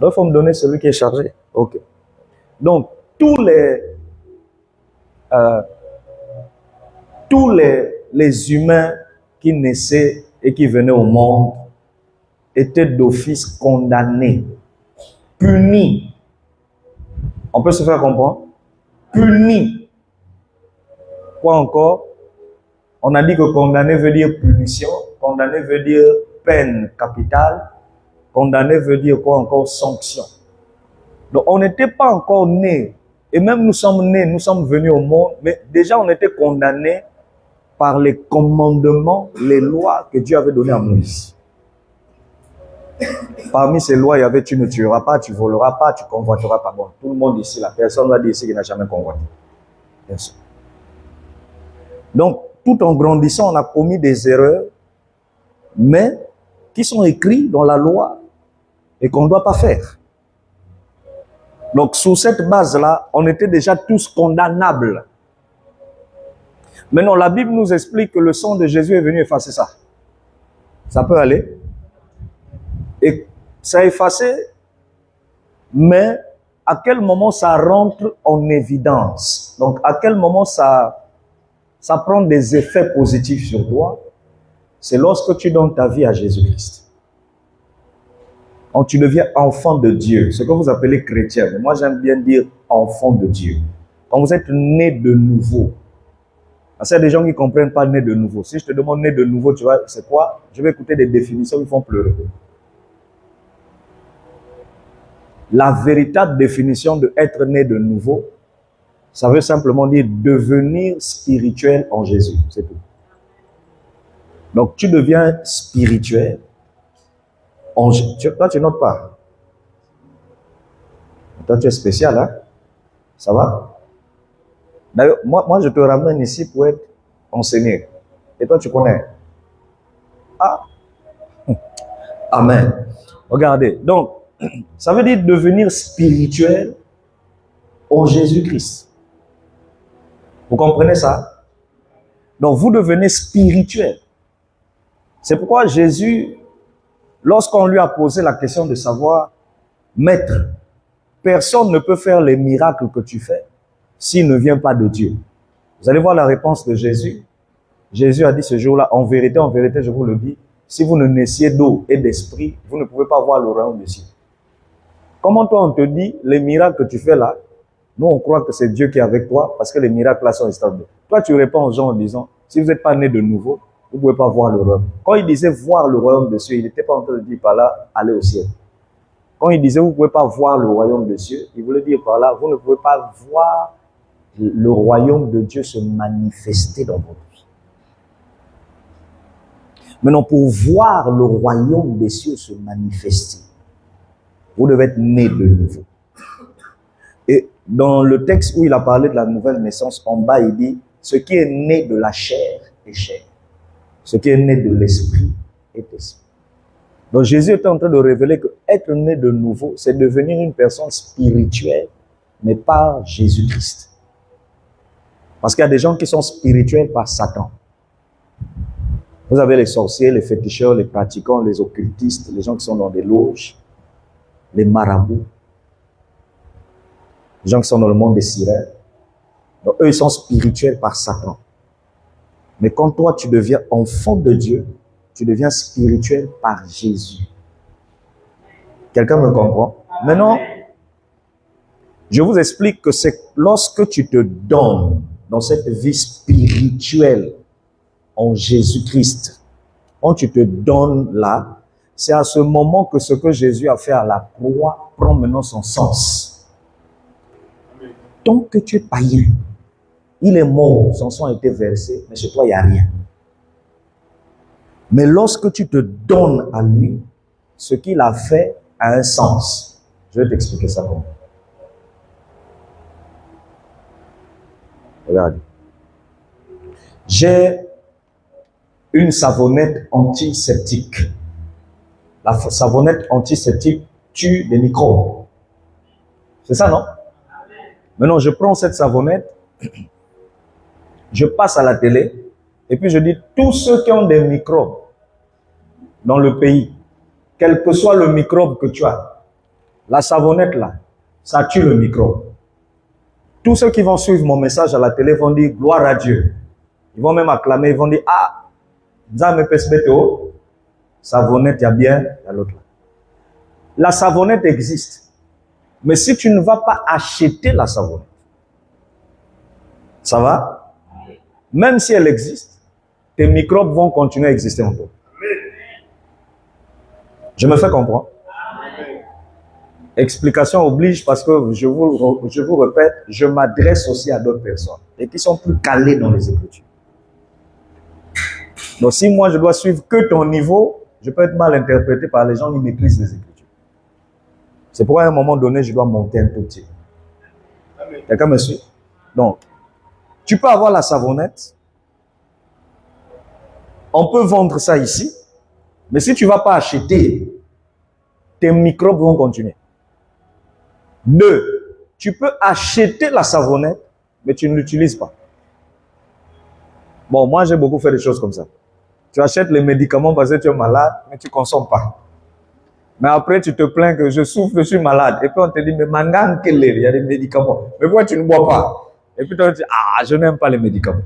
Donc, il faut me donner celui qui est chargé. Ok. Donc, tous les humains qui naissaient et qui venaient au monde étaient d'office condamnés, punis. On peut se faire comprendre? Punis. Quoi encore? On a dit que condamné veut dire punition, condamné veut dire peine capitale, condamné veut dire quoi encore? Sanction. Donc on n'était pas encore nés, et même nous sommes nés, nous sommes venus au monde, mais déjà on était condamnés par les commandements, les lois que Dieu avait données à Moïse. Parmi ces lois, il y avait tu ne tueras pas, tu voleras pas, tu convoiteras pas. Bon, tout le monde ici, la personne va dire ici qu'il n'a jamais convoité. Bien sûr. Donc, tout en grandissant, on a commis des erreurs, mais qui sont écrites dans la loi et qu'on ne doit pas faire. Donc, sous cette base-là, on était déjà tous condamnables. Maintenant, la Bible nous explique que le sang de Jésus est venu effacer ça. Ça peut aller. Et ça a effacé, mais à quel moment ça rentre en évidence? Donc, à quel moment ça prend des effets positifs sur toi? C'est lorsque tu donnes ta vie à Jésus-Christ. Quand tu deviens enfant de Dieu, ce que vous appelez chrétien, mais moi j'aime bien dire enfant de Dieu. Quand vous êtes né de nouveau, parce qu'il y a des gens qui ne comprennent pas né de nouveau. Si je te demande né de nouveau, tu vois, c'est quoi? Je vais écouter des définitions qui font pleurer. La véritable définition de être né de nouveau, ça veut simplement dire devenir spirituel en Jésus, c'est tout. Donc tu deviens spirituel. Toi, tu notes pas. Toi, tu es spécial, hein? Ça va? D'ailleurs, moi, je te ramène ici pour être enseigné. Et toi, tu connais. Ah! Amen. Regardez. Donc, ça veut dire devenir spirituel en Jésus-Christ. Vous comprenez ça? Donc, vous devenez spirituel. C'est pourquoi Jésus, lorsqu'on lui a posé la question de savoir, Maître, personne ne peut faire les miracles que tu fais s'il ne vient pas de Dieu. Vous allez voir la réponse de Jésus. Jésus a dit ce jour-là, en vérité, je vous le dis, si vous ne naissiez d'eau et d'esprit, vous ne pouvez pas voir le royaume des cieux. Comment toi on te dit, les miracles que tu fais là, nous on croit que c'est Dieu qui est avec toi parce que les miracles là sont extraordinaires. Toi tu réponds aux gens en disant, si vous n'êtes pas né de nouveau, vous ne pouvez pas voir le royaume. Quand il disait voir le royaume des cieux, il n'était pas en train de dire par là, aller au ciel. Quand il disait, vous ne pouvez pas voir le royaume des cieux, il voulait dire par là, vous ne pouvez pas voir le royaume de Dieu se manifester dans votre vie. Maintenant, pour voir le royaume des cieux se manifester, vous devez être né de nouveau. Et dans le texte où il a parlé de la nouvelle naissance, en bas, il dit, ce qui est né de la chair est chair. Ce qui est né de l'esprit est esprit. Donc Jésus était en train de révéler que être né de nouveau, c'est devenir une personne spirituelle, mais par Jésus-Christ. Parce qu'il y a des gens qui sont spirituels par Satan. Vous avez les sorciers, les féticheurs, les pratiquants, les occultistes, les gens qui sont dans des loges, les marabouts, les gens qui sont dans le monde des sirènes. Donc eux, ils sont spirituels par Satan. Mais quand toi, tu deviens enfant de Dieu, tu deviens spirituel par Jésus. Quelqu'un me comprend? Maintenant, je vous explique que c'est lorsque tu te donnes dans cette vie spirituelle en Jésus-Christ, quand tu te donnes là, c'est à ce moment que ce que Jésus a fait à la croix prend maintenant son sens. Tant que tu es païen, il est mort, son sang a été versé, mais chez toi, il n'y a rien. Mais lorsque tu te donnes à lui, ce qu'il a fait a un sens. Je vais t'expliquer ça comment. Regarde. J'ai une savonnette antiseptique. La savonnette antiseptique tue des microbes. C'est ça, non? Maintenant, je prends cette savonnette, je passe à la télé, et puis je dis, tous ceux qui ont des microbes dans le pays, quel que soit le microbe que tu as, La savonnette là, ça tue le microbe. Tous ceux qui vont suivre mon message à la télé vont dire gloire à Dieu. Ils vont même acclamer, ils vont dire ah, Zame Pesbeto, savonnette, il y a bien, il y a l'autre là. La savonnette existe. Mais si tu ne vas pas acheter la savonnette, ça va? Même si elle existe, tes microbes vont continuer à exister en toi. Je me fais comprendre? Explication oblige parce que je vous répète, je m'adresse aussi à d'autres personnes et qui sont plus calées dans les Écritures. Donc si moi je dois suivre que ton niveau, je peux être mal interprété par les gens qui maîtrisent les Écritures. C'est pourquoi à un moment donné, je dois monter un tout petit. Quelqu'un me suit? Donc, tu peux avoir la savonnette. On peut vendre ça ici. Mais si tu ne vas pas acheter, tes microbes vont continuer. 2. Tu peux acheter la savonnette, mais tu ne l'utilises pas. Bon, moi j'ai beaucoup fait des choses comme ça. Tu achètes les médicaments parce que tu es malade, mais tu ne consommes pas. Mais après, tu te plains que je souffre, je suis malade. Et puis on te dit, mais mangan, il y a des médicaments. Mais pourquoi tu ne bois pas? Et puis tu te dis, ah, je n'aime pas les médicaments.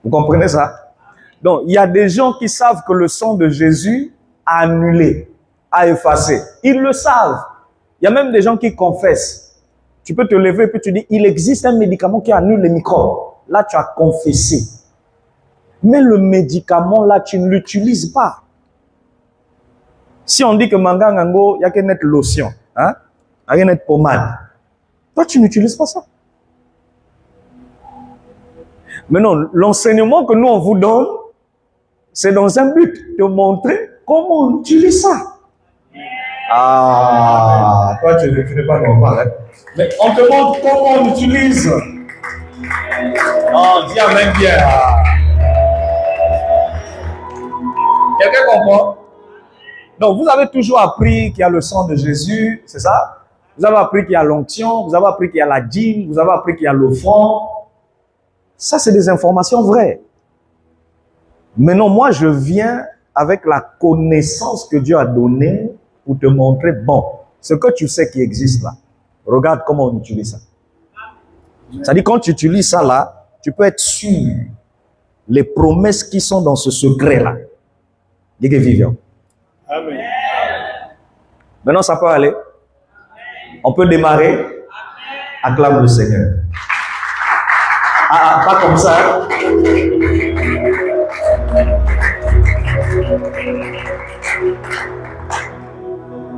Vous comprenez ça? Donc, il y a des gens qui savent que le sang de Jésus a annulé, a effacé. Ils le savent. Il y a même des gens qui confessent. Tu peux te lever et puis tu dis, il existe un médicament qui annule les microbes. Là, tu as confessé. Mais le médicament, là, tu ne l'utilises pas. Si on dit que mangangango, il n'y a qu'une lotion, hein? Il n'y a qu'une pommade. Toi, tu n'utilises pas ça. Mais non, l'enseignement que nous, on vous donne, c'est dans un but de montrer comment on utilise ça. Ah, toi, tu n'es pas normal. Hein? Mais on te montre comment on utilise. Oh, dis amen bien. Quelqu'un comprend? Donc, vous avez toujours appris qu'il y a le sang de Jésus, c'est ça? Vous avez appris qu'il y a l'onction, vous avez appris qu'il y a la dîme, vous avez appris qu'il y a l'offrande. Ça, c'est des informations vraies. Mais non, moi, je viens avec la connaissance que Dieu a donnée pour te montrer, bon, ce que tu sais qui existe là, regarde comment on utilise ça. C'est-à-dire, quand tu utilises ça là, tu peux être sûr les promesses qui sont dans ce secret-là. Dis que vivant. Amen. Maintenant, ça peut aller. On peut démarrer. Acclame le Seigneur. Ah, pas comme ça.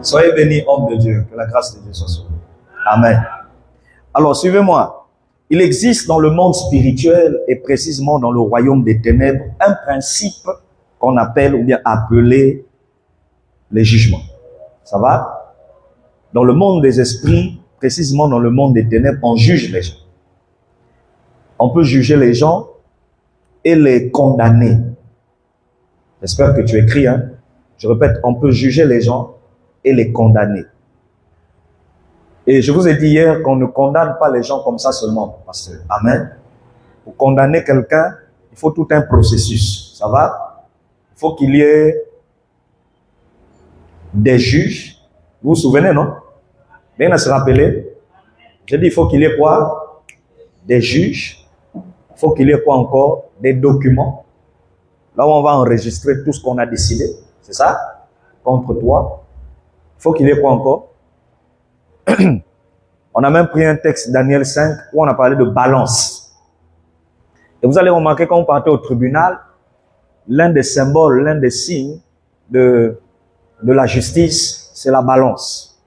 Soyez bénis, homme de Dieu. Que la grâce de Dieu soit sur vous. Amen. Alors, suivez-moi. Il existe dans le monde spirituel et précisément dans le royaume des ténèbres un principe qu'on appelle ou bien appelé les jugements. Ça va? Dans le monde des esprits, précisément dans le monde des ténèbres, on juge les gens. On peut juger les gens et les condamner. J'espère que tu écris, hein? Je répète, on peut juger les gens et les condamner. Et je vous ai dit hier qu'on ne condamne pas les gens comme ça seulement, pasteur. Amen. Pour condamner quelqu'un, il faut tout un processus. Ça va? Il faut qu'il y ait des juges. Vous vous souvenez, non? Bien à se rappeler. J'ai dit, il faut qu'il y ait quoi? Des juges. Il faut qu'il y ait quoi encore? Des documents. Là où on va enregistrer tout ce qu'on a décidé. C'est ça? Contre toi. Il faut qu'il y ait quoi encore? On a même pris un texte, Daniel 5, où on a parlé de balance. Et vous allez remarquer quand vous partez au tribunal, l'un des symboles, l'un des signes de la justice, c'est la balance.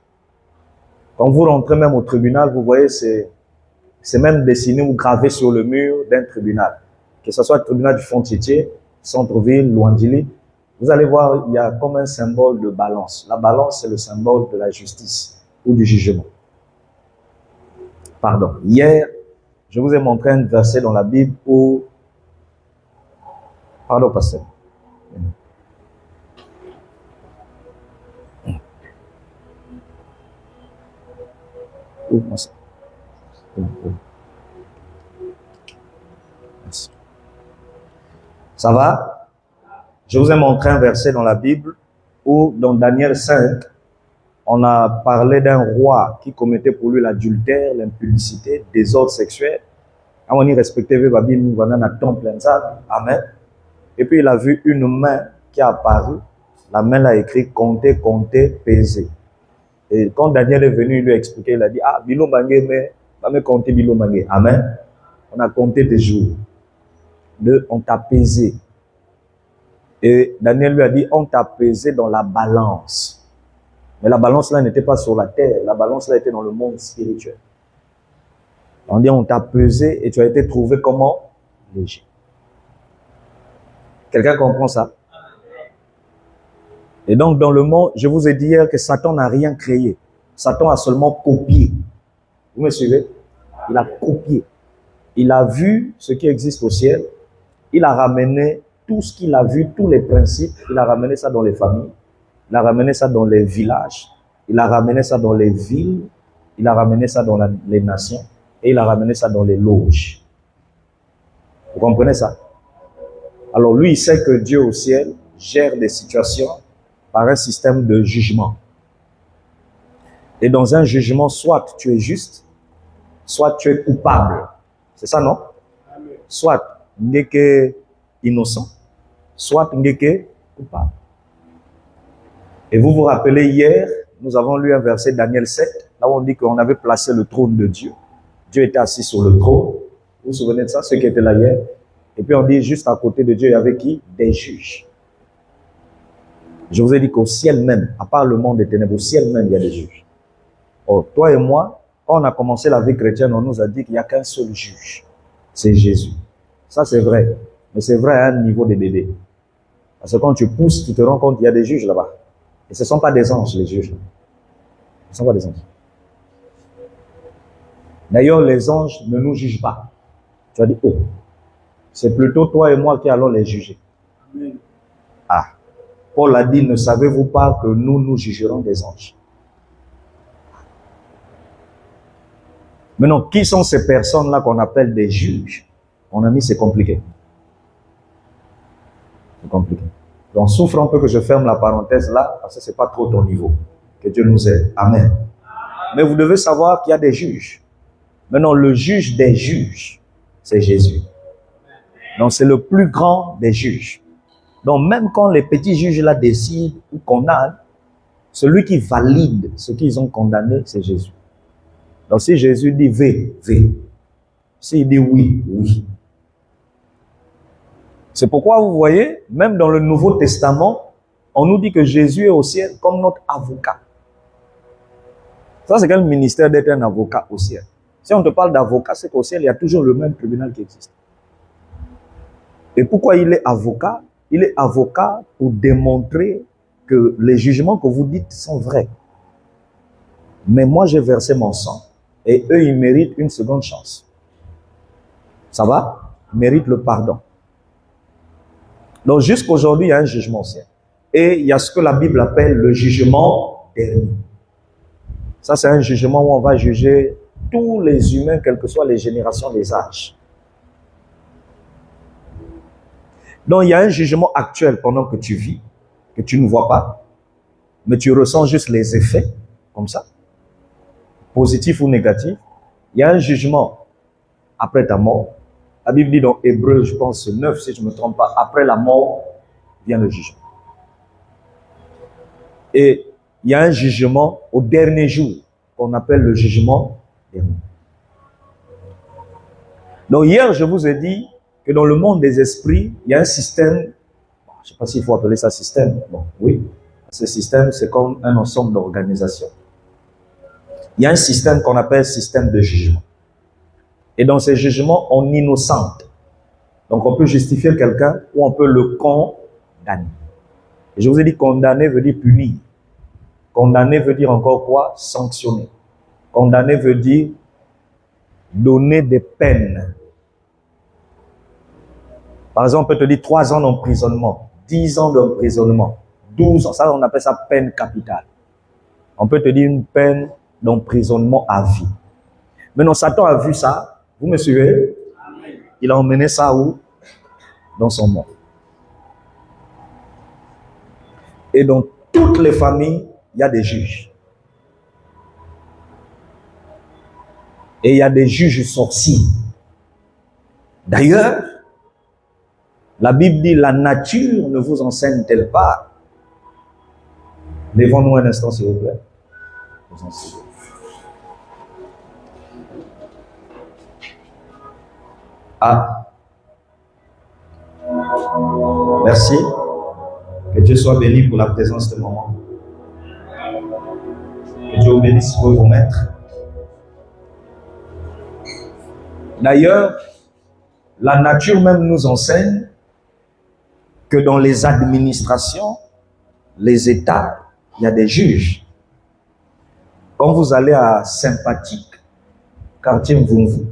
Quand vous rentrez même au tribunal, vous voyez, c'est même dessiné ou gravé sur le mur d'un tribunal. Que ce soit le tribunal du Fond-Titier, centre-ville, Louandili, vous allez voir, il y a comme un symbole de balance. La balance, c'est le symbole de la justice ou du jugement. Pardon. Hier, je vous ai montré un verset dans la Bible où... Pardon, pasteur. Ouvre-moi ça. Merci. Ça va? Je vous ai montré un verset dans la Bible où, dans Daniel 5, On a parlé d'un roi qui commettait pour lui l'adultère, l'impudicité, désordre sexuel. On y respectait Amen. Et puis il a vu une main qui a apparu. La main l'a écrit compter, compter, peser. Et quand Daniel est venu, il lui a expliqué, il a dit, ah, Bilo Mangé, mais va me compter Bilo Mangé. Amen. On a compté tes jours. On t'a pesé. Et Daniel lui a dit, on t'a pesé dans la balance. Mais la balance là n'était pas sur la terre, la balance là était dans le monde spirituel. On dit, on t'a pesé et tu as été trouvé comment? Léger. Quelqu'un comprend ça? Et donc dans le monde, je vous ai dit hier que Satan n'a rien créé. Satan a seulement copié. Vous me suivez? Il a copié. Il a vu ce qui existe au ciel. Il a ramené tout ce qu'il a vu, tous les principes. Il a ramené ça dans les familles. Il a ramené ça dans les villages. Il a ramené ça dans les villes. Il a ramené ça dans les nations. Et il a ramené ça dans les loges. Vous comprenez ça? Alors lui, il sait que Dieu au ciel gère des situations par un système de jugement. Et dans un jugement, soit tu es juste, soit tu es coupable. C'est ça, non? Soit tu es innocent, soit tu es coupable. Et vous vous rappelez, hier, nous avons lu un verset Daniel 7, là où on dit qu'on avait placé le trône de Dieu. Dieu était assis sur le trône. Vous vous souvenez de ça, ceux qui étaient là hier? Et puis on dit juste à côté de Dieu, il y avait qui? Des juges. Je vous ai dit qu'au ciel même, à part le monde des ténèbres, au ciel même, il y a des juges. Oh, toi et moi, quand on a commencé la vie chrétienne, on nous a dit qu'il n'y a qu'un seul juge. C'est Jésus. Ça, c'est vrai. Mais c'est vrai à un niveau de bébé. Parce que quand tu pousses, tu te rends compte qu'il y a des juges là-bas. Et ce ne sont pas des anges, les juges. Ce ne sont pas des anges. D'ailleurs, les anges ne nous jugent pas. Tu as dit, oh, c'est plutôt toi et moi qui allons les juger. Amen. Ah, Paul a dit, ne savez-vous pas que nous jugerons des anges? Maintenant, qui sont ces personnes-là qu'on appelle des juges? Mon ami, c'est compliqué. C'est compliqué. Donc, souffre un peu que je ferme la parenthèse là, parce que ce n'est pas trop ton niveau. Que Dieu nous aide. Amen. Mais vous devez savoir qu'il y a des juges. Maintenant, le juge des juges, c'est Jésus. Donc, c'est le plus grand des juges. Donc, même quand les petits juges là décident ou condamnent, celui qui valide ce qu'ils ont condamné, c'est Jésus. Donc, si Jésus dit V, V. S'il dit oui, oui. C'est pourquoi vous voyez, même dans le Nouveau Testament, on nous dit que Jésus est au ciel comme notre avocat. Ça, c'est quel ministère d'être un avocat au ciel? Si on te parle d'avocat, c'est qu'au ciel, il y a toujours le même tribunal qui existe. Et pourquoi il est avocat? Il est avocat pour démontrer que les jugements que vous dites sont vrais. Mais moi, j'ai versé mon sang. Et eux, ils méritent une seconde chance. Ça va? Ils méritent le pardon. Donc, jusqu'aujourd'hui, il y a un jugement au ciel. Et il y a ce que la Bible appelle le jugement dernier. Ça, c'est un jugement où on va juger tous les humains, quelles que soient les générations, les âges. Donc, il y a un jugement actuel pendant que tu vis, que tu ne vois pas, mais tu ressens juste les effets, comme ça, positifs ou négatifs. Il y a un jugement après ta mort. La Bible dit dans Hébreu, je pense 9, si je ne me trompe pas, après la mort vient le jugement. Et il y a un jugement au dernier jour, qu'on appelle le jugement dernier. Donc hier, je vous ai dit que dans le monde des esprits, il y a un système, je ne sais pas s'il faut appeler ça système, bon, oui, ce système, c'est comme un ensemble d'organisations. Il y a un système qu'on appelle système de jugement. Et dans ces jugements, on innocente. Donc on peut justifier quelqu'un ou on peut le condamner. Et je vous ai dit condamner veut dire punir. Condamner veut dire encore quoi? Sanctionner. Condamner veut dire donner des peines. Par exemple, on peut te dire 3 ans d'emprisonnement, 10 ans d'emprisonnement, 12 ans. Ça, on appelle ça peine capitale. On peut te dire une peine d'emprisonnement à vie. Maintenant, Satan a vu ça. Vous me suivez? Il a emmené ça où? Dans son monde. Et dans toutes les familles, il y a des juges. Et il y a des juges sorciers. D'ailleurs, la Bible dit, la nature ne vous enseigne-t-elle pas? Lèvons-nous un instant, s'il vous plaît. Ah. Merci. Que Dieu soit béni pour la présence de ce moment. Que Dieu vous bénisse pour vous mettre. D'ailleurs, la nature même nous enseigne que dans les administrations, les États, il y a des juges. Quand vous allez à Sympathique, quartier Mvumvu,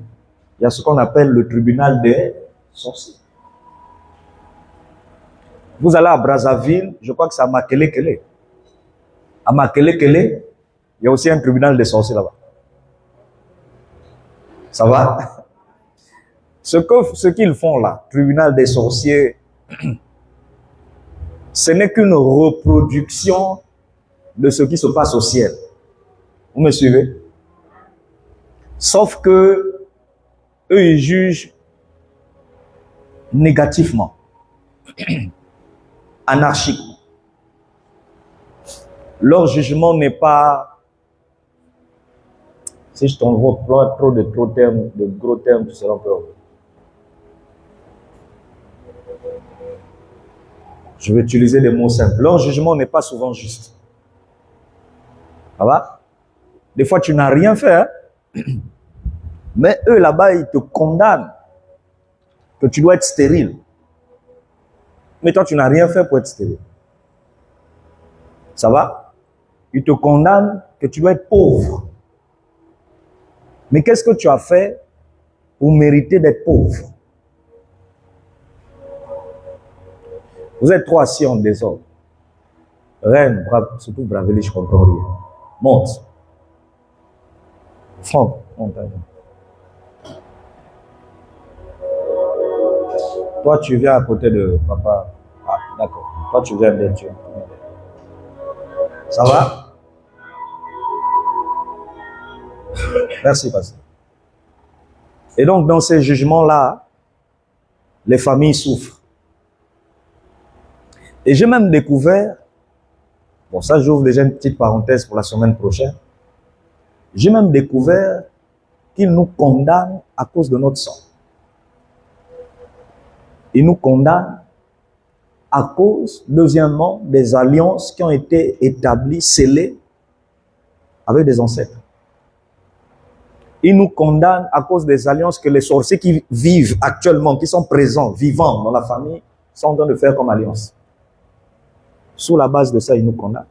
il y a ce qu'on appelle le tribunal des sorciers. Vous allez à Brazzaville, je crois que c'est à Makelekele. À Makelekele, il y a aussi un tribunal des sorciers là-bas. Ça va? Ce qu'ils font là, tribunal des sorciers, ce n'est qu'une reproduction de ce qui se passe au ciel. Vous me suivez? Sauf que eux, ils jugent négativement, anarchiquement. Leur jugement n'est pas, si je t'envoie trop de gros termes, tu seras peur. Je vais utiliser des mots simples. Leur jugement n'est pas souvent juste. Ça va? Des fois, tu n'as rien fait, hein? Mais eux, là-bas, ils te condamnent que tu dois être stérile. Mais toi, tu n'as rien fait pour être stérile. Ça va? Ils te condamnent que tu dois être pauvre. Mais qu'est-ce que tu as fait pour mériter d'être pauvre? Vous êtes trop assis en désordre. Reine, surtout Bravelli, je comprends rien. Monte. Franck, monte. Toi, tu viens à côté de papa. Ah, d'accord. Toi, tu viens d'être Dieu. Ça va? Merci, pasteur. Et donc, dans ces jugements-là, les familles souffrent. Et j'ai même découvert, bon ça j'ouvre déjà une petite parenthèse pour la semaine prochaine, j'ai même découvert qu'ils nous condamnent à cause de notre sang. Ils nous condamnent à cause, deuxièmement, des alliances qui ont été établies, scellées avec des ancêtres. Ils nous condamnent à cause des alliances que les sorciers qui vivent actuellement, qui sont présents, vivants dans la famille, sont en train de faire comme alliance. Sous la base de ça, ils nous condamnent.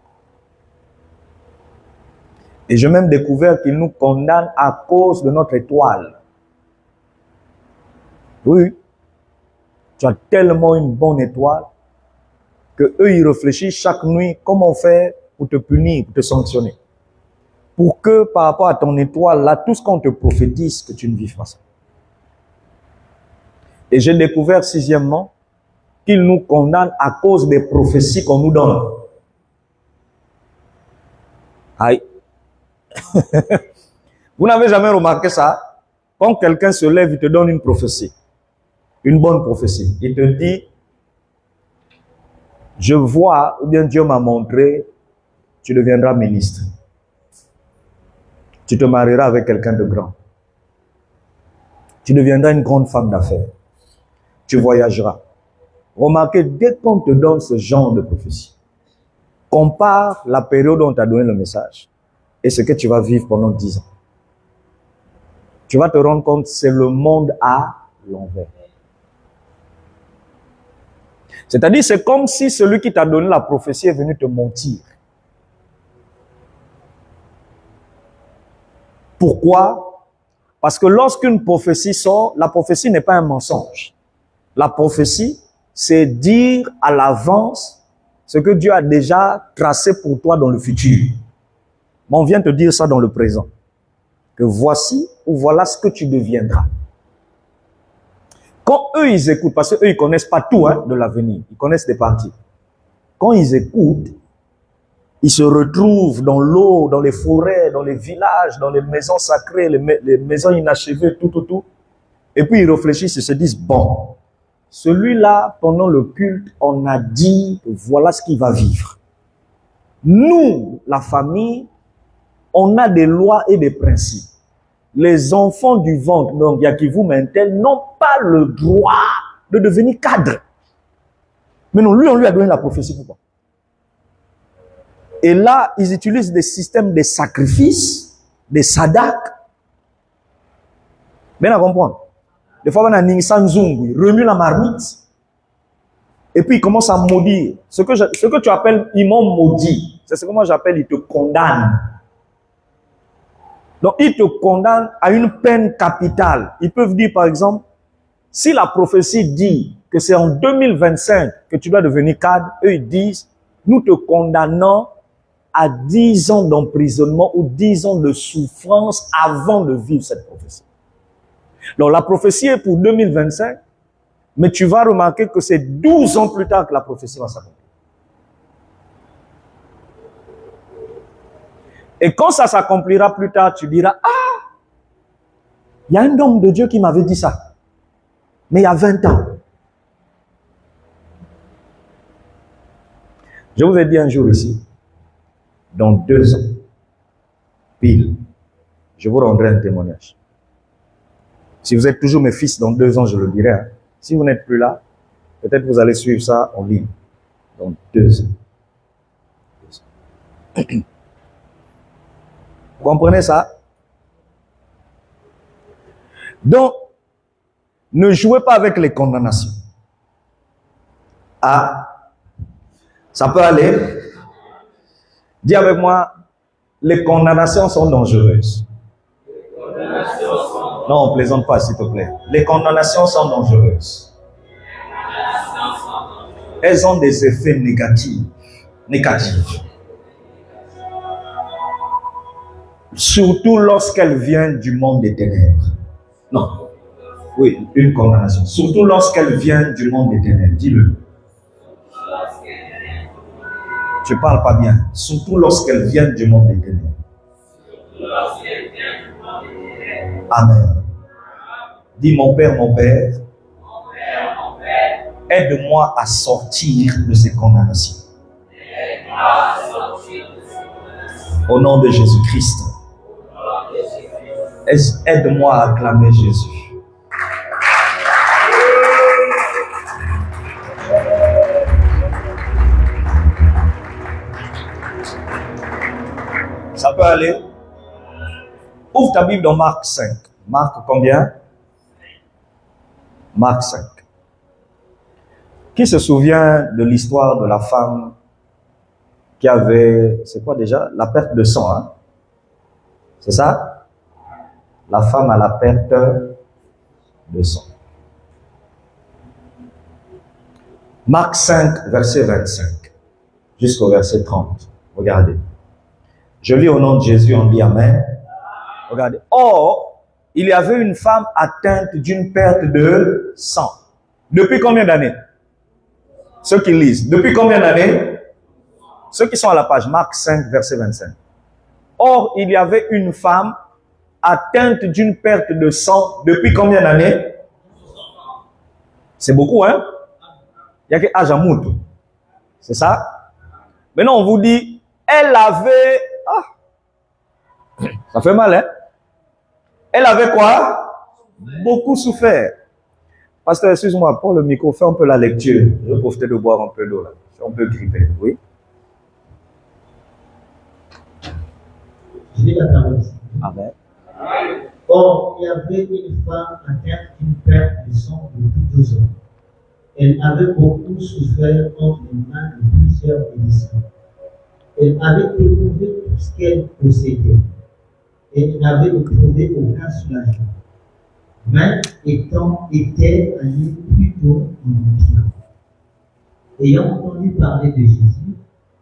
Et j'ai même découvert qu'ils nous condamnent à cause de notre étoile. Oui, tu as tellement une bonne étoile que eux, ils réfléchissent chaque nuit comment faire pour te punir, pour te sanctionner. Pour que par rapport à ton étoile, là, tout ce qu'on te prophétise, que tu ne vives pas ça. Et j'ai découvert, sixièmement, qu'ils nous condamnent à cause des prophéties qu'on nous donne. Aïe. Vous n'avez jamais remarqué ça? Quand quelqu'un se lève, il te donne une prophétie. Une bonne prophétie. Il te dit, je vois, ou bien Dieu m'a montré, tu deviendras ministre. Tu te marieras avec quelqu'un de grand. Tu deviendras une grande femme d'affaires. Tu voyageras. Remarquez, dès qu'on te donne ce genre de prophétie, compare la période où on t'a donné le message et ce que tu vas vivre pendant 10 ans. Tu vas te rendre compte que c'est le monde à l'envers. C'est-à-dire, c'est comme si celui qui t'a donné la prophétie est venu te mentir. Pourquoi? Parce que lorsqu'une prophétie sort, la prophétie n'est pas un mensonge. La prophétie, c'est dire à l'avance ce que Dieu a déjà tracé pour toi dans le futur. Mais on vient te dire ça dans le présent. Que voici ou voilà ce que tu deviendras. Quand eux, ils écoutent, parce qu'eux, ils ne connaissent pas tout de l'avenir. Ils connaissent des parties. Quand ils écoutent, Ils se retrouvent dans l'eau, dans les forêts, dans les villages, dans les maisons sacrées, les maisons inachevées, tout. Et puis ils réfléchissent et se disent, bon, celui-là, pendant le culte, on a dit, voilà ce qu'il va vivre. Nous, la famille, on a des lois et des principes. Les enfants du ventre, donc Yakivu Mentel, n'ont pas le droit de devenir cadre. Mais non, lui, on lui a donné la prophétie. Pourquoi? Et là, ils utilisent des systèmes de sacrifices, des sadaks. Bien à comprendre. Des fois, on a Ningsan Zungu, il remue la marmite. Et puis, il commence à maudire. Ce que tu appelles imam maudit, c'est ce que moi j'appelle, il te condamne. Donc, il te condamne à une peine capitale. Ils peuvent dire, par exemple, si la prophétie dit que c'est en 2025 que tu dois devenir cadre, eux, ils disent, nous te condamnons à 10 ans d'emprisonnement ou 10 ans de souffrance avant de vivre cette prophétie. Donc, la prophétie est pour 2025, mais tu vas remarquer que c'est 12 ans plus tard que la prophétie va s'accomplir. Et quand ça s'accomplira plus tard, tu diras, ah, il y a un homme de Dieu qui m'avait dit ça. Mais il y a 20 ans. Je vous ai dit un jour ici, dans 2 ans, pile, je vous rendrai un témoignage. Si vous êtes toujours mes fils, dans 2 ans, je le dirai. Hein. Si vous n'êtes plus là, peut-être vous allez suivre ça en ligne. Dans 2 ans. Vous comprenez ça? Donc, ne jouez pas avec les condamnations. Ah, ça peut aller. Dis avec moi, les condamnations sont dangereuses. Non, on plaisante pas, s'il te plaît. Les condamnations sont dangereuses. Elles ont des effets négatifs. Surtout lorsqu'elles viennent du monde des ténèbres. Non. Oui, une condamnation. Surtout lorsqu'elles viennent du monde des ténèbres. Dis-le. Tu parles pas bien. Surtout lorsqu'elles viennent du monde des ténèbres. Amen. Dis mon Père, aide-moi à sortir de ces condamnations. Au nom de Jésus-Christ. Aide-moi à acclamer Jésus. Ça peut aller. Ouvre ta Bible dans Marc 5. Marc combien? Marc 5. Qui se souvient de l'histoire de la femme qui avait, c'est quoi déjà? La perte de sang, hein? C'est ça? La femme a la perte de sang. Marc 5, verset 25, jusqu'au verset 30. Regardez. Je lis au nom de Jésus, on dit Amen. Regardez. Or, il y avait une femme atteinte d'une perte de sang. Depuis combien d'années? Ceux qui lisent. Depuis combien d'années? Ceux qui sont à la page, Marc 5, verset 25. Or, il y avait une femme atteinte d'une perte de sang depuis combien d'années? C'est beaucoup, hein? Il y a que Ajamout. C'est ça? Maintenant, on vous dit, elle avait... Ah! Ça fait mal, hein? Elle avait quoi? Beaucoup souffert. Pasteur, excuse-moi, prends le micro, fais un peu la lecture. Je vais profiter de boire un peu d'eau, là. Je suis un peu grippé, oui? Je vais la parole. Amen. Or, il y avait une femme atteinte d'une perte de sang depuis 2 ans. Elle avait beaucoup souffert contre les mains de plusieurs médecins. Elle avait éprouvé tout ce qu'elle possédait. Elle n'avait éprouvé aucun soulagement. Mais était allée plutôt en empire. Ayant entendu parler de Jésus,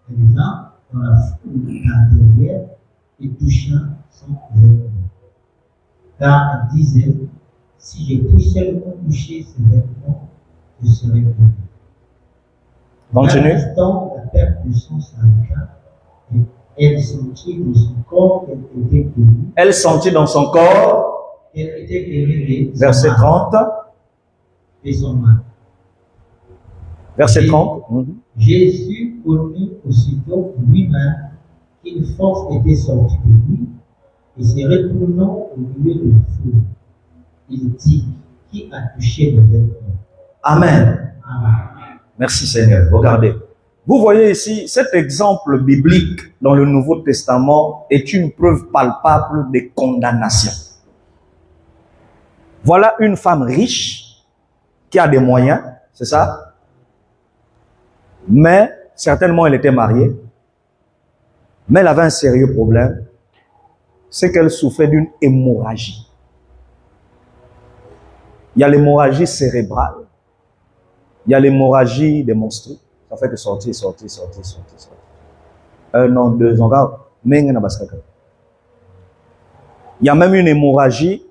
elle vint dans la foule derrière et toucha son vêtement. Car elle disait, si je puis seulement toucher ses vêtements, je serai guérie. Continue. À l'instant, la perte de sang s'arrêta, Elle sentit de son corps qu'elle était guérie. Elle sentit dans son corps, Elle était guérie de verset 30, de son mal. verset 30. Jésus connut aussitôt lui-même qu'une force était sortie de lui, et se retournant au milieu de la foule, il dit, qui a touché mes vêtements? Amen. Amen. Merci Seigneur. Regardez. Vous voyez ici, cet exemple biblique dans le Nouveau Testament est une preuve palpable de condamnation. Voilà une femme riche qui a des moyens, c'est ça? Mais certainement elle était mariée, mais elle avait un sérieux problème, c'est qu'elle souffrait d'une hémorragie. Il y a l'hémorragie cérébrale, il y a l'hémorragie des menstrues. Ça fait que sortir. 1 an, 2 ans. Il y a même une hémorragie.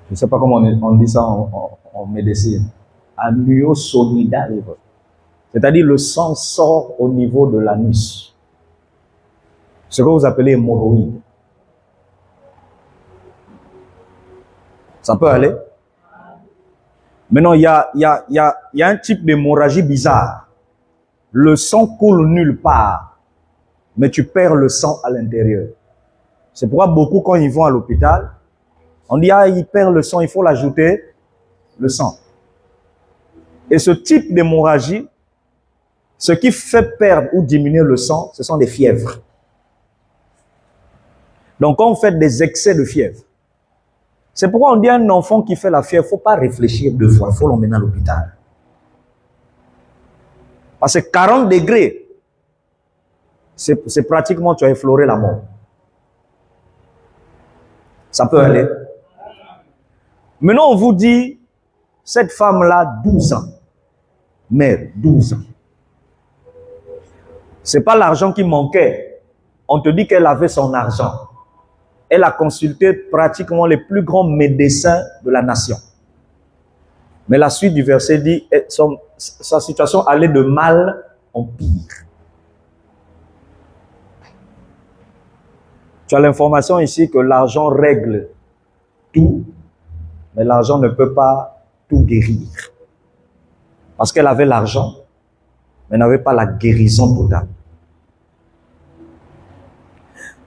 Je ne sais pas comment on dit ça en médecine. Amniosolidaire. C'est-à-dire le sang sort au niveau de l'anus. Ce que vous appelez hémorroïde. Ça peut aller? Maintenant, il y a un type d'hémorragie bizarre. Le sang coule nulle part, mais tu perds le sang à l'intérieur. C'est pourquoi beaucoup, quand ils vont à l'hôpital, on dit, ah, il perd le sang, il faut l'ajouter, le sang. Et ce type d'hémorragie, ce qui fait perdre ou diminuer le sang, ce sont des fièvres. Donc, quand on fait des excès de fièvre, c'est pourquoi on dit à un enfant qui fait la fièvre, il ne faut pas réfléchir 2 fois, il faut l'emmener à l'hôpital. Parce que 40 degrés, c'est pratiquement, tu as effleuré la mort. Ça peut aller. Maintenant, on vous dit, cette femme-là, 12 ans. Mère, 12 ans. Ce n'est pas l'argent qui manquait. On te dit qu'elle avait son argent. Elle a consulté pratiquement les plus grands médecins de la nation. Mais la suite du verset dit, sa situation allait de mal en pire. Tu as l'information ici que l'argent règle tout, mais l'argent ne peut pas tout guérir. Parce qu'elle avait l'argent, mais n'avait pas la guérison totale.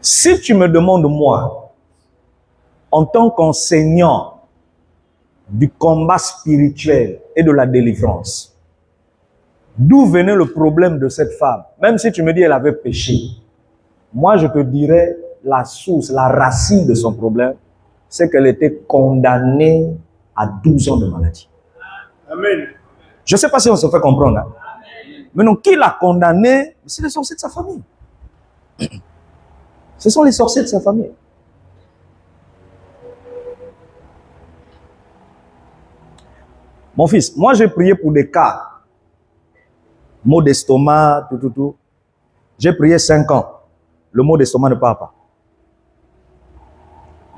Si tu me demandes, moi, en tant qu'enseignant du combat spirituel et de la délivrance, d'où venait le problème de cette femme? Même si tu me dis qu'elle avait péché, moi je te dirais la source, la racine de son problème, c'est qu'elle était condamnée à 12 ans de maladie. Amen. Je ne sais pas si on se fait comprendre. Hein? Mais non, qui l'a condamnée? C'est les sorciers de sa famille. Ce sont les sorciers de sa famille. Mon fils, moi j'ai prié pour des cas. Maux d'estomac, tout. J'ai prié 5 ans. Le mot d'estomac ne part pas.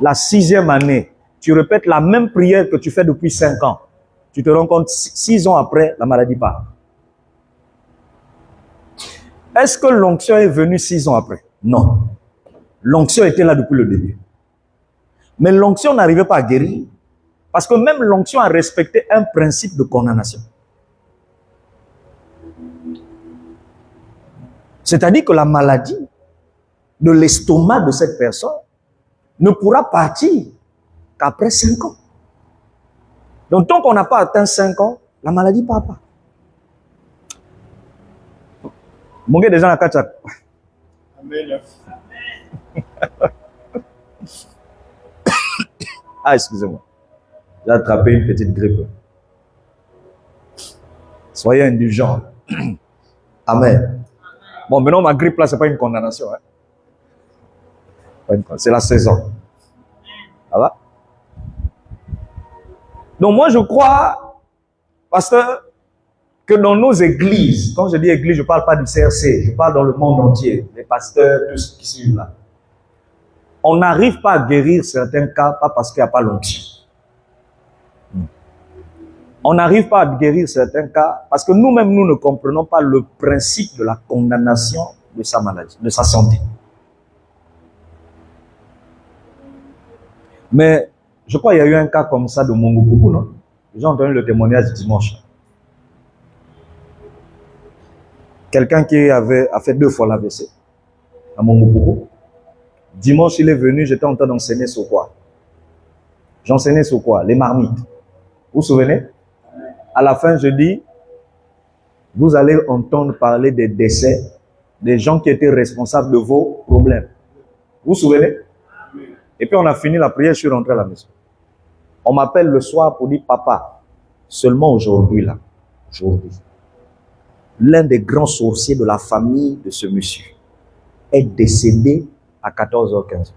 La 6e année, tu répètes la même prière que tu fais depuis 5 ans. Tu te rends compte, 6 ans après, la maladie part. Est-ce que l'onction est venue 6 ans après? Non. L'onction était là depuis le début. Mais l'onction n'arrivait pas à guérir. Parce que même l'onction a respecté un principe de condamnation. C'est-à-dire que la maladie de l'estomac de cette personne ne pourra partir qu'après 5 ans. Donc tant qu'on n'a pas atteint 5 ans, la maladie ne part pas. Mon gars, déjà, la kacha. Amen. Ah, excusez-moi. J'ai attrapé une petite grippe. Soyez indulgents. Amen. Bon, maintenant, ma grippe là, ce n'est pas une condamnation. Hein. C'est la saison. Ça va? Donc, moi, je crois, pasteur, que dans nos églises, quand je dis église, je ne parle pas du CRC, je parle dans le monde entier, les pasteurs, tous qui suivent là. On n'arrive pas à guérir certains cas, pas parce qu'il n'y a pas l'onction. On n'arrive pas à guérir certains cas parce que nous-mêmes, nous ne comprenons pas le principe de la condamnation de sa maladie, de sa santé. Mais je crois qu'il y a eu un cas comme ça de Mongopougou, non? J'ai entendu le témoignage dimanche. Quelqu'un qui a fait 2 fois l'AVC à Mongopougou. Dimanche, il est venu, j'étais en train d'enseigner sur quoi? J'enseignais sur quoi? Les marmites. Vous vous souvenez? À la fin, je dis, vous allez entendre parler des décès des gens qui étaient responsables de vos problèmes. Vous vous souvenez? Et puis on a fini la prière, je suis rentré à la maison. On m'appelle le soir pour dire, papa, seulement aujourd'hui là, aujourd'hui, l'un des grands sorciers de la famille de ce monsieur est décédé à 14h15.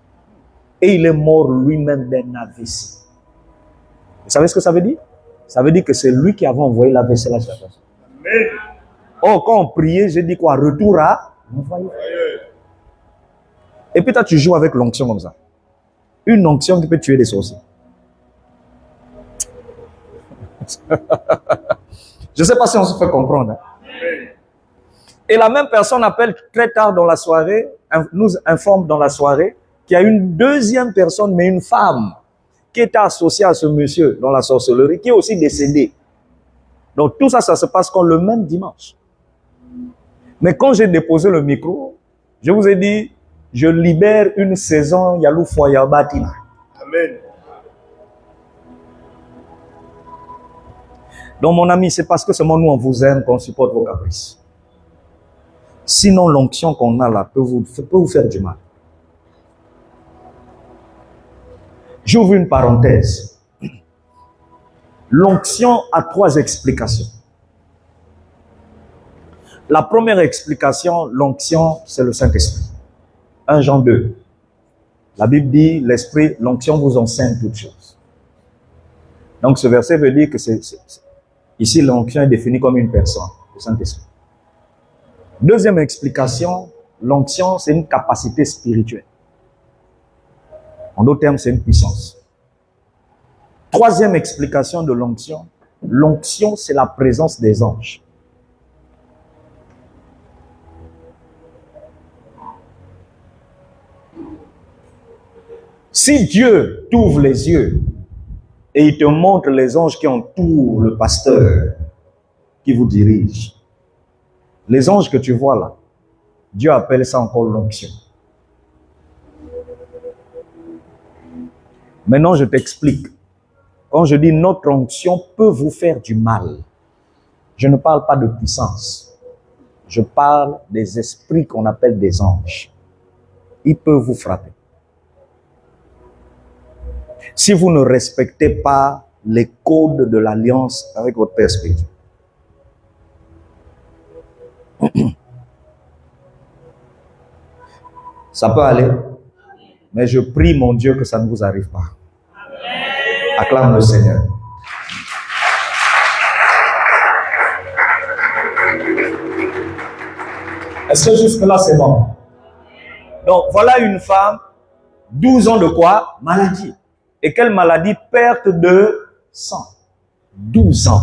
Et il est mort lui-même d'un AVC. Vous savez ce que ça veut dire? Ça veut dire que c'est lui qui avait envoyé l'AVC là sur la personne. Oh, quand on priait, j'ai dit quoi? Retour à l'envoyé. Et puis toi, tu joues avec l'onction comme ça. Une onction qui peut tuer des sorciers. Je ne sais pas si on se fait comprendre. Et la même personne appelle très tard dans la soirée, nous informe dans la soirée qu'il y a une deuxième personne, mais une femme, qui est associée à ce monsieur dans la sorcellerie, qui est aussi décédée. Donc tout ça, ça se passe quand le même dimanche. Mais quand j'ai déposé le micro, je vous ai dit, je libère une saison Yalou Foyabatina. Amen. Donc mon ami, c'est parce que seulement nous on vous aime qu'on supporte vos caprices. Sinon l'onction qu'on a là peut vous faire du mal. J'ouvre une parenthèse. L'onction a 3 explications. La première explication, l'onction, c'est le Saint-Esprit. 1 Jean 2. La Bible dit, l'Esprit, l'onction vous enseigne toutes choses. Donc ce verset veut dire que ici l'onction est définie comme une personne, le Saint-Esprit. Deuxième explication, l'onction c'est une capacité spirituelle. En d'autres termes, c'est une puissance. Troisième explication de l'onction, l'onction c'est la présence des anges. Si Dieu t'ouvre les yeux et il te montre les anges qui entourent le pasteur qui vous dirige, les anges que tu vois là, Dieu appelle ça encore l'onction. Maintenant, je t'explique. Quand je dis notre onction peut vous faire du mal, je ne parle pas de puissance. Je parle des esprits qu'on appelle des anges. Ils peuvent vous frapper. Si vous ne respectez pas les codes de l'alliance avec votre Père spirituel. Ça peut aller, mais je prie mon Dieu que ça ne vous arrive pas. Acclame le Seigneur. Est-ce que jusque-là c'est bon? Donc voilà une femme, 12 ans de quoi? Maladie. Et quelle maladie? Perte de sang. 12 ans.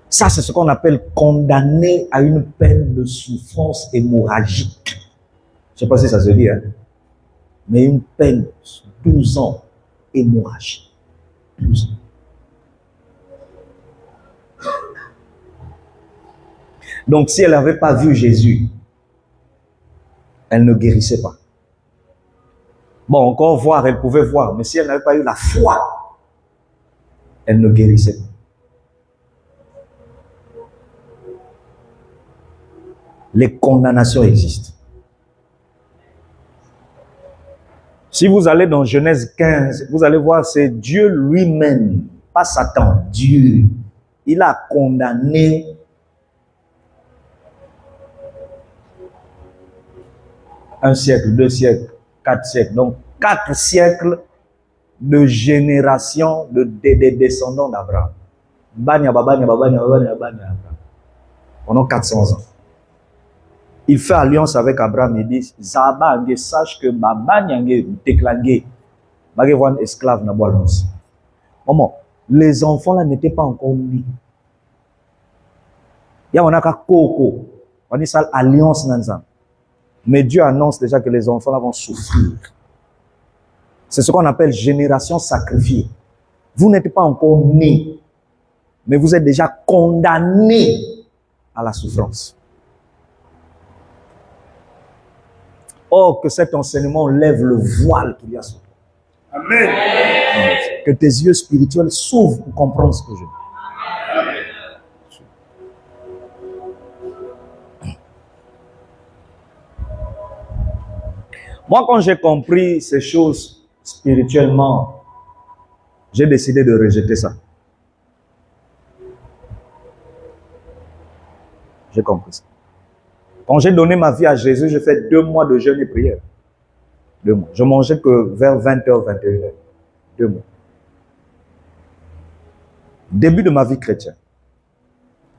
Ça, c'est ce qu'on appelle condamné à une peine de souffrance hémorragique. Je ne sais pas si ça se dit, hein? Mais une peine, 12 ans, hémorragique. 12 ans. Donc, si elle n'avait pas vu Jésus, elle ne guérissait pas. Bon, encore voir, elle pouvait voir, mais si elle n'avait pas eu la foi, elle ne guérissait pas. Les condamnations existent. Si vous allez dans Genèse 15, vous allez voir, c'est Dieu lui-même, pas Satan, Dieu. Il a condamné un siècle, 2 siècles, 4 siècles. Donc 4 siècles de génération des descendants d'Abraham. Pendant 400 ans. Il fait alliance avec Abraham et dit, Zaba, sache que Babanyangé, Teklangé, Bagéwan esclave n'a pas l'annonce. Maman, les enfants là n'étaient pas encore nés. Il y a Coco, on dit ça alliance nanzan. Mais Dieu annonce déjà que les enfants là vont souffrir. C'est ce qu'on appelle génération sacrifiée. Vous n'êtes pas encore nés, mais vous êtes déjà condamnés à la souffrance. Or, que cet enseignement lève le voile qu'il y a sur toi. Amen. Que tes yeux spirituels s'ouvrent pour comprendre ce que je dis. Moi, quand j'ai compris ces choses spirituellement, j'ai décidé de rejeter ça. J'ai compris ça. Quand j'ai donné ma vie à Jésus, j'ai fait 2 mois de jeûne et prière. 2 mois. Je mangeais que vers 20h, 21h. 2 mois. Début de ma vie chrétienne.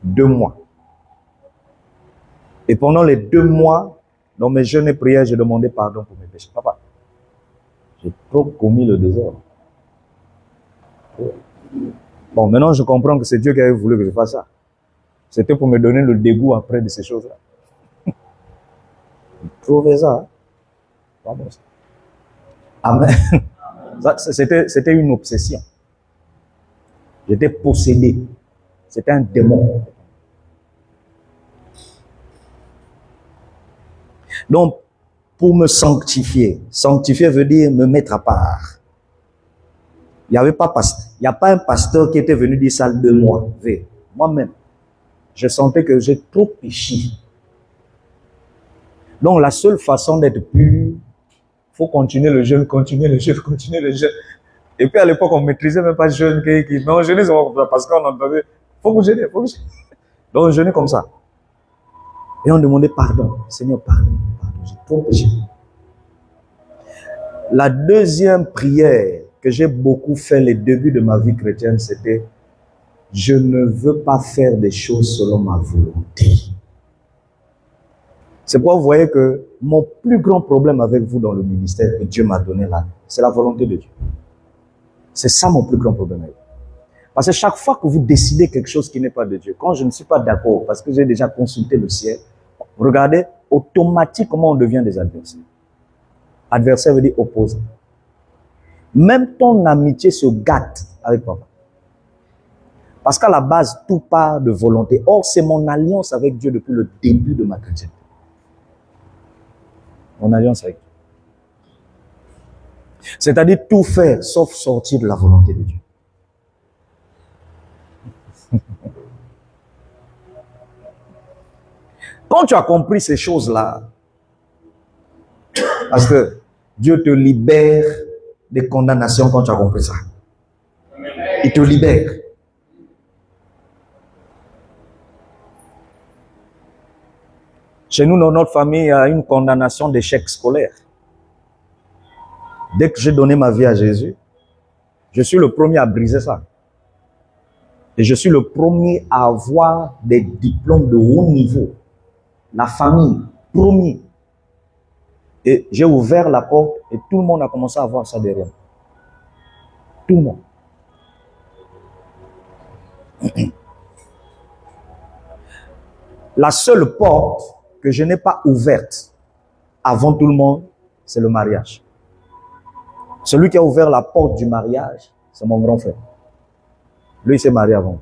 2 mois. Et pendant les 2 mois, dans mes jeûnes et prières, j'ai demandé pardon pour mes péchés. Papa, j'ai trop commis le désordre. Bon, maintenant je comprends que c'est Dieu qui avait voulu que je fasse ça. C'était pour me donner le dégoût après de ces choses-là. Trouvez ça. Hein? Pas bon ça. Amen. C'était une obsession. J'étais possédé. C'était un démon. Donc, pour me sanctifier, sanctifier veut dire me mettre à part. Il n'y a pas un pasteur qui était venu dire ça de moi. Moi-même, je sentais que j'ai trop péché. Donc, la seule façon d'être pur, il faut continuer le jeûne, continuer le jeûne, continuer le jeûne. Et puis, à l'époque, on ne maîtrisait même pas le jeûne. Mais on jeûnait parce qu'on entendait, faut que jeûner, faut que jeûner. Donc, on jeûnait comme ça. Et on demandait pardon. Seigneur, pardon, j'ai trop péché. La deuxième prière que j'ai beaucoup fait les débuts de ma vie chrétienne, c'était « Je ne veux pas faire des choses selon ma volonté ». C'est pourquoi vous voyez que mon plus grand problème avec vous dans le ministère que Dieu m'a donné là, c'est la volonté de Dieu. C'est ça mon plus grand problème avec vous. Parce que chaque fois que vous décidez quelque chose qui n'est pas de Dieu, quand je ne suis pas d'accord, parce que j'ai déjà consulté le ciel, regardez, automatiquement on devient des adversaires. Adversaire veut dire opposant. Même ton amitié se gâte avec papa. Parce qu'à la base, tout part de volonté. Or, c'est mon alliance avec Dieu depuis le début de ma chrétienté. Mon alliance avec Dieu. C'est-à-dire tout faire sauf sortir de la volonté de Dieu. Quand tu as compris ces choses-là, parce que Dieu te libère des condamnations quand tu as compris ça. Il te libère. Chez nous, dans notre famille, il y a une condamnation d'échec scolaire. Dès que j'ai donné ma vie à Jésus, je suis le premier à briser ça. Et je suis le premier à avoir des diplômes de haut niveau. La famille, premier. Et j'ai ouvert la porte et tout le monde a commencé à voir ça derrière. Tout le monde. La seule porte que je n'ai pas ouverte avant tout le monde, c'est le mariage. Celui qui a ouvert la porte du mariage, c'est mon grand frère. Lui, il s'est marié avant.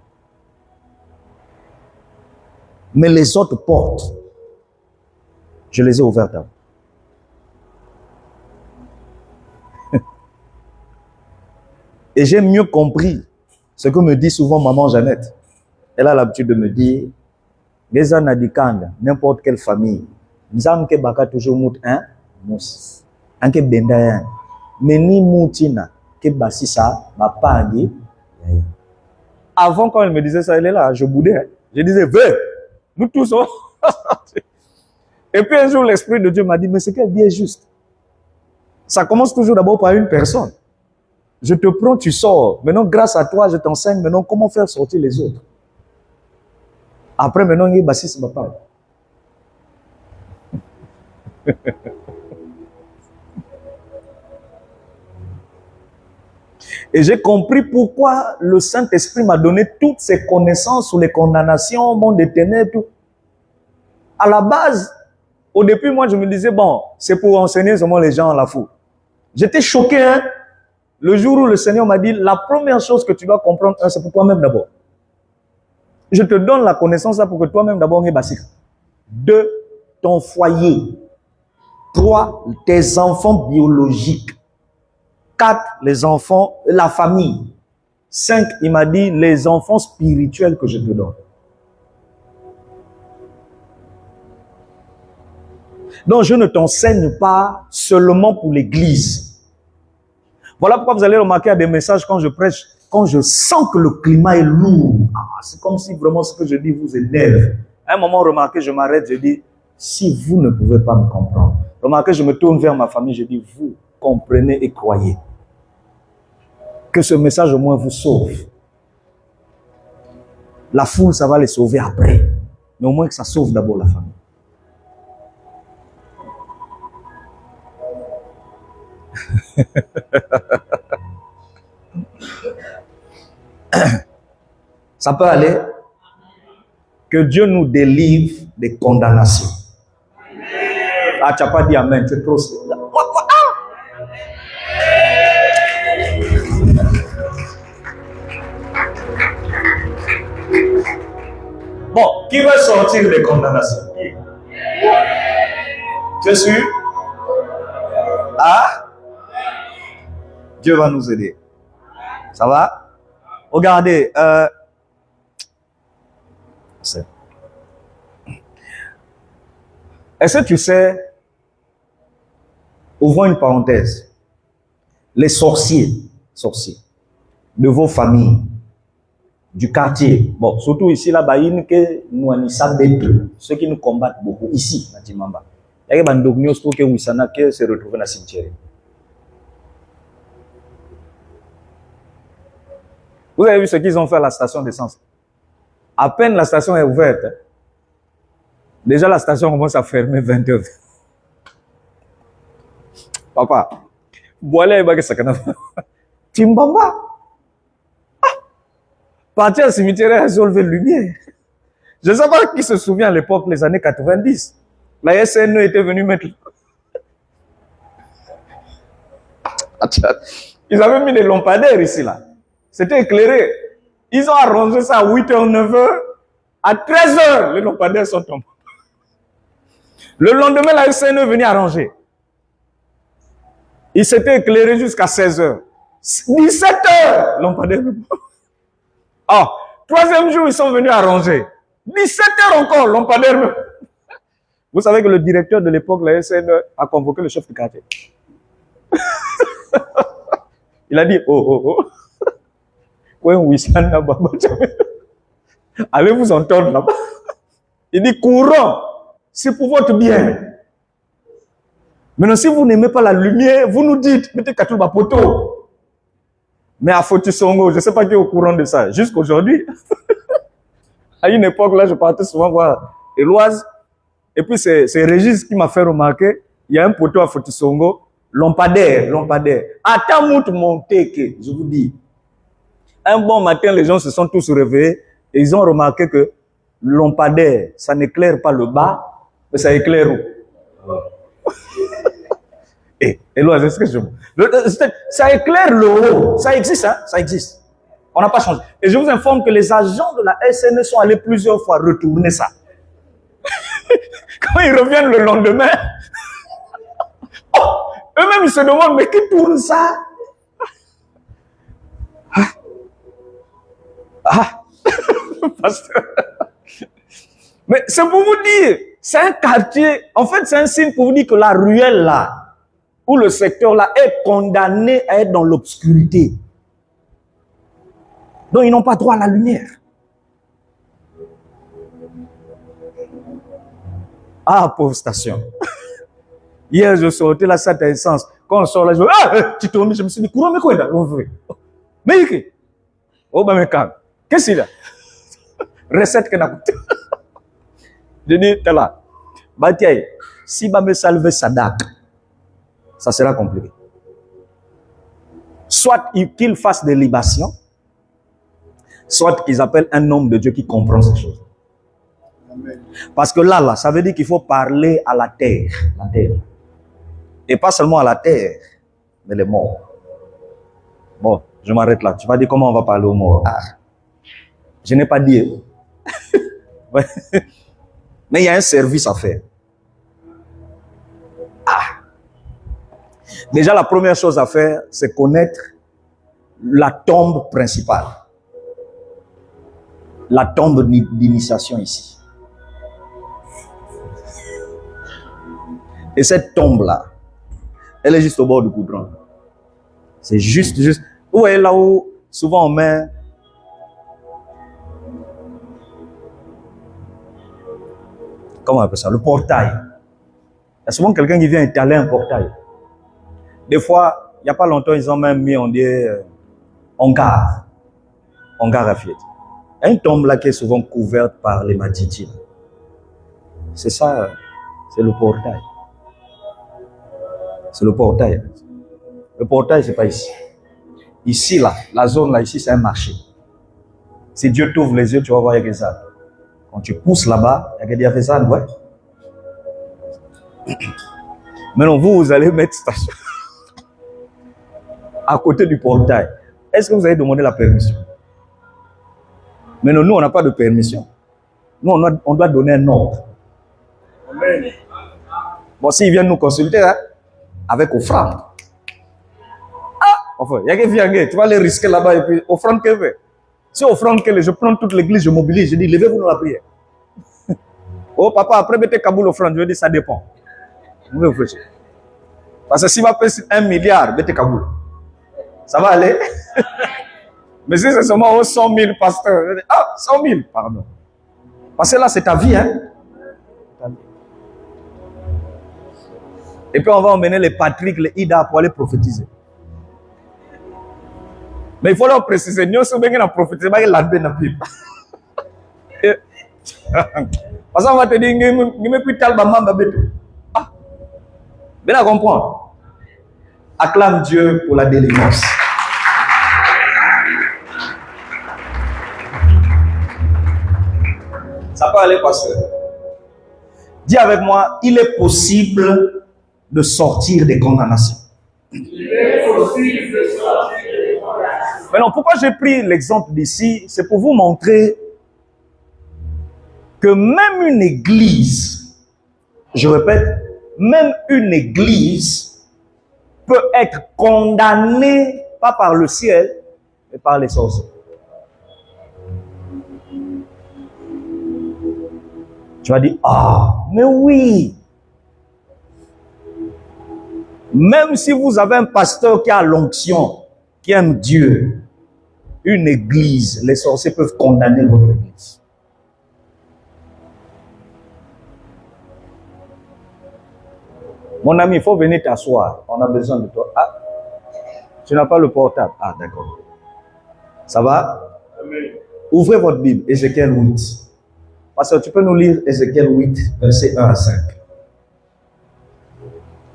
Mais les autres portes, je les ai ouvertes avant. Et j'ai mieux compris ce que me dit souvent maman Jeannette. Elle a l'habitude de me dire, les anadikanda, n'importe quelle famille, nous avons toujours mout un mousse, un ke bendayan, mais ni moutina, ke basisa, ma pagi. Avant, quand elle me disait ça, elle est là, je boudais. Je disais, veux, nous tous. Et puis un jour, l'Esprit de Dieu m'a dit, mais ce qu'elle dit est juste. Ça commence toujours d'abord par une personne. Je te prends, tu sors. Maintenant, grâce à toi, je t'enseigne maintenant comment faire sortir les autres. Après, maintenant, il y a Bassis Bapa. Et j'ai compris pourquoi le Saint-Esprit m'a donné toutes ces connaissances sur les condamnations, monde éternel, tout. À la base, au début, moi, je me disais, bon, c'est pour enseigner seulement les gens à la foule. J'étais choqué, hein. Le jour où le Seigneur m'a dit, la première chose que tu dois comprendre, c'est pour toi-même d'abord. Je te donne la connaissance là pour que toi-même d'abord, basique. 2, ton foyer. 3, tes enfants biologiques. 4, les enfants, la famille. 5, il m'a dit, les enfants spirituels que je te donne. Donc, je ne t'enseigne pas seulement pour l'église. Voilà pourquoi vous allez remarquer à des messages quand je prêche, quand je sens que le climat est lourd. C'est comme si vraiment ce que je dis vous énerve. À un moment, remarquez, je m'arrête, je dis, si vous ne pouvez pas me comprendre, remarquez, je me tourne vers ma famille, je dis, vous comprenez et croyez. Que ce message au moins vous sauve. La foule, ça va les sauver après. Mais au moins que ça sauve d'abord la famille. Ça peut aller. Que Dieu nous délivre des condamnations. Ah, tu n'as pas dit amen, tu es trop... Bon, qui veut sortir des condamnations? Tu es sûr? Ah? Dieu va nous aider. Ça va? Regardez. Est-ce que tu sais, ouvrons une parenthèse, les sorciers de vos familles, du quartier, bon, surtout ici, là-bas, ceux qui nous combattent beaucoup, ici, à Timamba. Il y a des gens qui se retrouvent dans le cimetière. Vous avez vu ce qu'ils ont fait à la station d'essence? À peine la station est ouverte, déjà la station commence à fermer 20h. Papa, voilà il va que ça Timbamba. Partir au cimetière, ils ont levé lumière. Je ne sais pas qui se souvient à l'époque, les années 90. La SNE était venue mettre. Ils avaient mis des lampadaires ici, là. C'était éclairé. Ils ont arrangé ça à 8h, 9h. À 13h, les lampadaires sont tombés. Le lendemain, la SNE est venue arranger. Il s'était éclairé jusqu'à 16h. 17h, lampadaire. Ah, troisième jour, ils sont venus arranger. 17h encore, lampadaire. Vous savez que le directeur de l'époque, la SNE, a convoqué le chef de quartier. Il a dit, oh. Allez vous entendre là-bas. Il dit, courant, c'est pour votre bien. Maintenant, si vous n'aimez pas la lumière, vous nous dites, mettez Katouba Poto. Mais à Fotisongo, je ne sais pas qui est au courant de ça. Jusqu'aujourd'hui, à une époque, là, je partais souvent voir Éloise. Et puis, c'est Régis qui m'a fait remarquer, il y a un poteau à Fotisongo, lampadaire. Attends, monter, je vous dis. Un bon matin, les gens se sont tous réveillés et ils ont remarqué que le lampadaire, ça n'éclaire pas le bas, mais ça éclaire où? Éloise, est-ce que ça éclaire le haut. Ça existe, hein? Ça existe. On n'a pas changé. Et je vous informe que les agents de la SNE sont allés plusieurs fois retourner ça. Quand ils reviennent le lendemain, eux-mêmes ils se demandent, mais qui tourne ça? Mais c'est pour vous dire, c'est un quartier, en fait c'est un signe pour vous dire que la ruelle là, ou le secteur là est condamné à être dans l'obscurité. Donc ils n'ont pas droit à la lumière. Ah, pauvre station. Hier je sortais la salle d'essence. Quand on sort là, je me suis dit, courant, mais quoi là? Mais oh, ben, mais calme. Qu'est-ce qu'il y a? Recette que n'a. Je dis, t'es là. Batiaï, si je me salve Sadak, ça sera compliqué. soit qu'ils fassent des libations, soit qu'ils appellent un homme de Dieu qui comprend ces choses. Amen. Parce que là, ça veut dire qu'il faut parler à la terre. La terre. Et pas seulement à la terre, mais les morts. Bon, je m'arrête là. Tu vas dire comment on va parler aux morts. Ah, je n'ai pas dit. Ouais. Mais il y a un service à faire. Ah. Déjà, la première chose à faire, c'est connaître la tombe principale. La tombe d'initiation ici. Et cette tombe-là, elle est juste au bord du goudron. C'est juste. Vous voyez là où souvent on met... Comment on appelle ça? Le portail. Il y a souvent quelqu'un qui vient étaler un portail. Des fois, il n'y a pas longtemps, ils ont même mis, on dit, hangar à Fiat. Il y a une tombe là qui est souvent couverte par les matiti. C'est ça, c'est le portail. C'est le portail. Le portail, c'est pas ici. Ici, là, la zone là, ici, c'est un marché. Si Dieu t'ouvre les yeux, tu vas voir, il y a que ça. Quand tu pousses là-bas, il y a que des ça, ouais. Maintenant, vous allez mettre station à côté du portail. Est-ce que vous avez demandé la permission? Maintenant, nous, on n'a pas de permission. Nous, on doit donner un ordre. Amen. Bon, s'ils viennent nous consulter, hein, avec offrande. Ah, enfin, il y a que vient, tu vas les risquer là-bas et puis offrande que veut. Si offrande que je prends toute l'église, je mobilise, je dis, levez-vous dans la prière. Oh, papa, après, mettez Kaboul offrande, je dis, ça dépend. Vous réfléchissez. Parce que s'il va payer 1 milliard, mettez Kaboul. Ça va aller? Mais si c'est seulement 100 000 pasteurs, je dis, ah, 100 000, pardon. Parce que là, c'est ta vie, hein. Et puis, on va emmener les Patrick, les Ida pour aller prophétiser. Mais il faut leur préciser, nous sommes bien prophétiser, mais il a bien appris. Parce qu'on va te dire, nous ne plus tal bamam babeto. Ah, bien à comprendre. Acclame Dieu pour la délivrance. Ça peut aller, pasteur. Dis avec moi, il est possible de sortir des condamnations. Il est possible de sortir des condamnations. Maintenant, pourquoi j'ai pris l'exemple d'ici? C'est pour vous montrer que même une église, je répète, même une église peut être condamnée, pas par le ciel, mais par les sorciers. Tu vas dire, ah, mais oui. Même si vous avez un pasteur qui a l'onction, qui aime Dieu, une église, les sorciers peuvent condamner votre église. Mon ami, il faut venir t'asseoir. On a besoin de toi. Ah, tu n'as pas le portable. Ah, d'accord. Ça va? Amen. Ouvrez votre Bible, Ézéchiel 8. Parce que tu peux nous lire Ézéchiel 8, versets 1 à 5.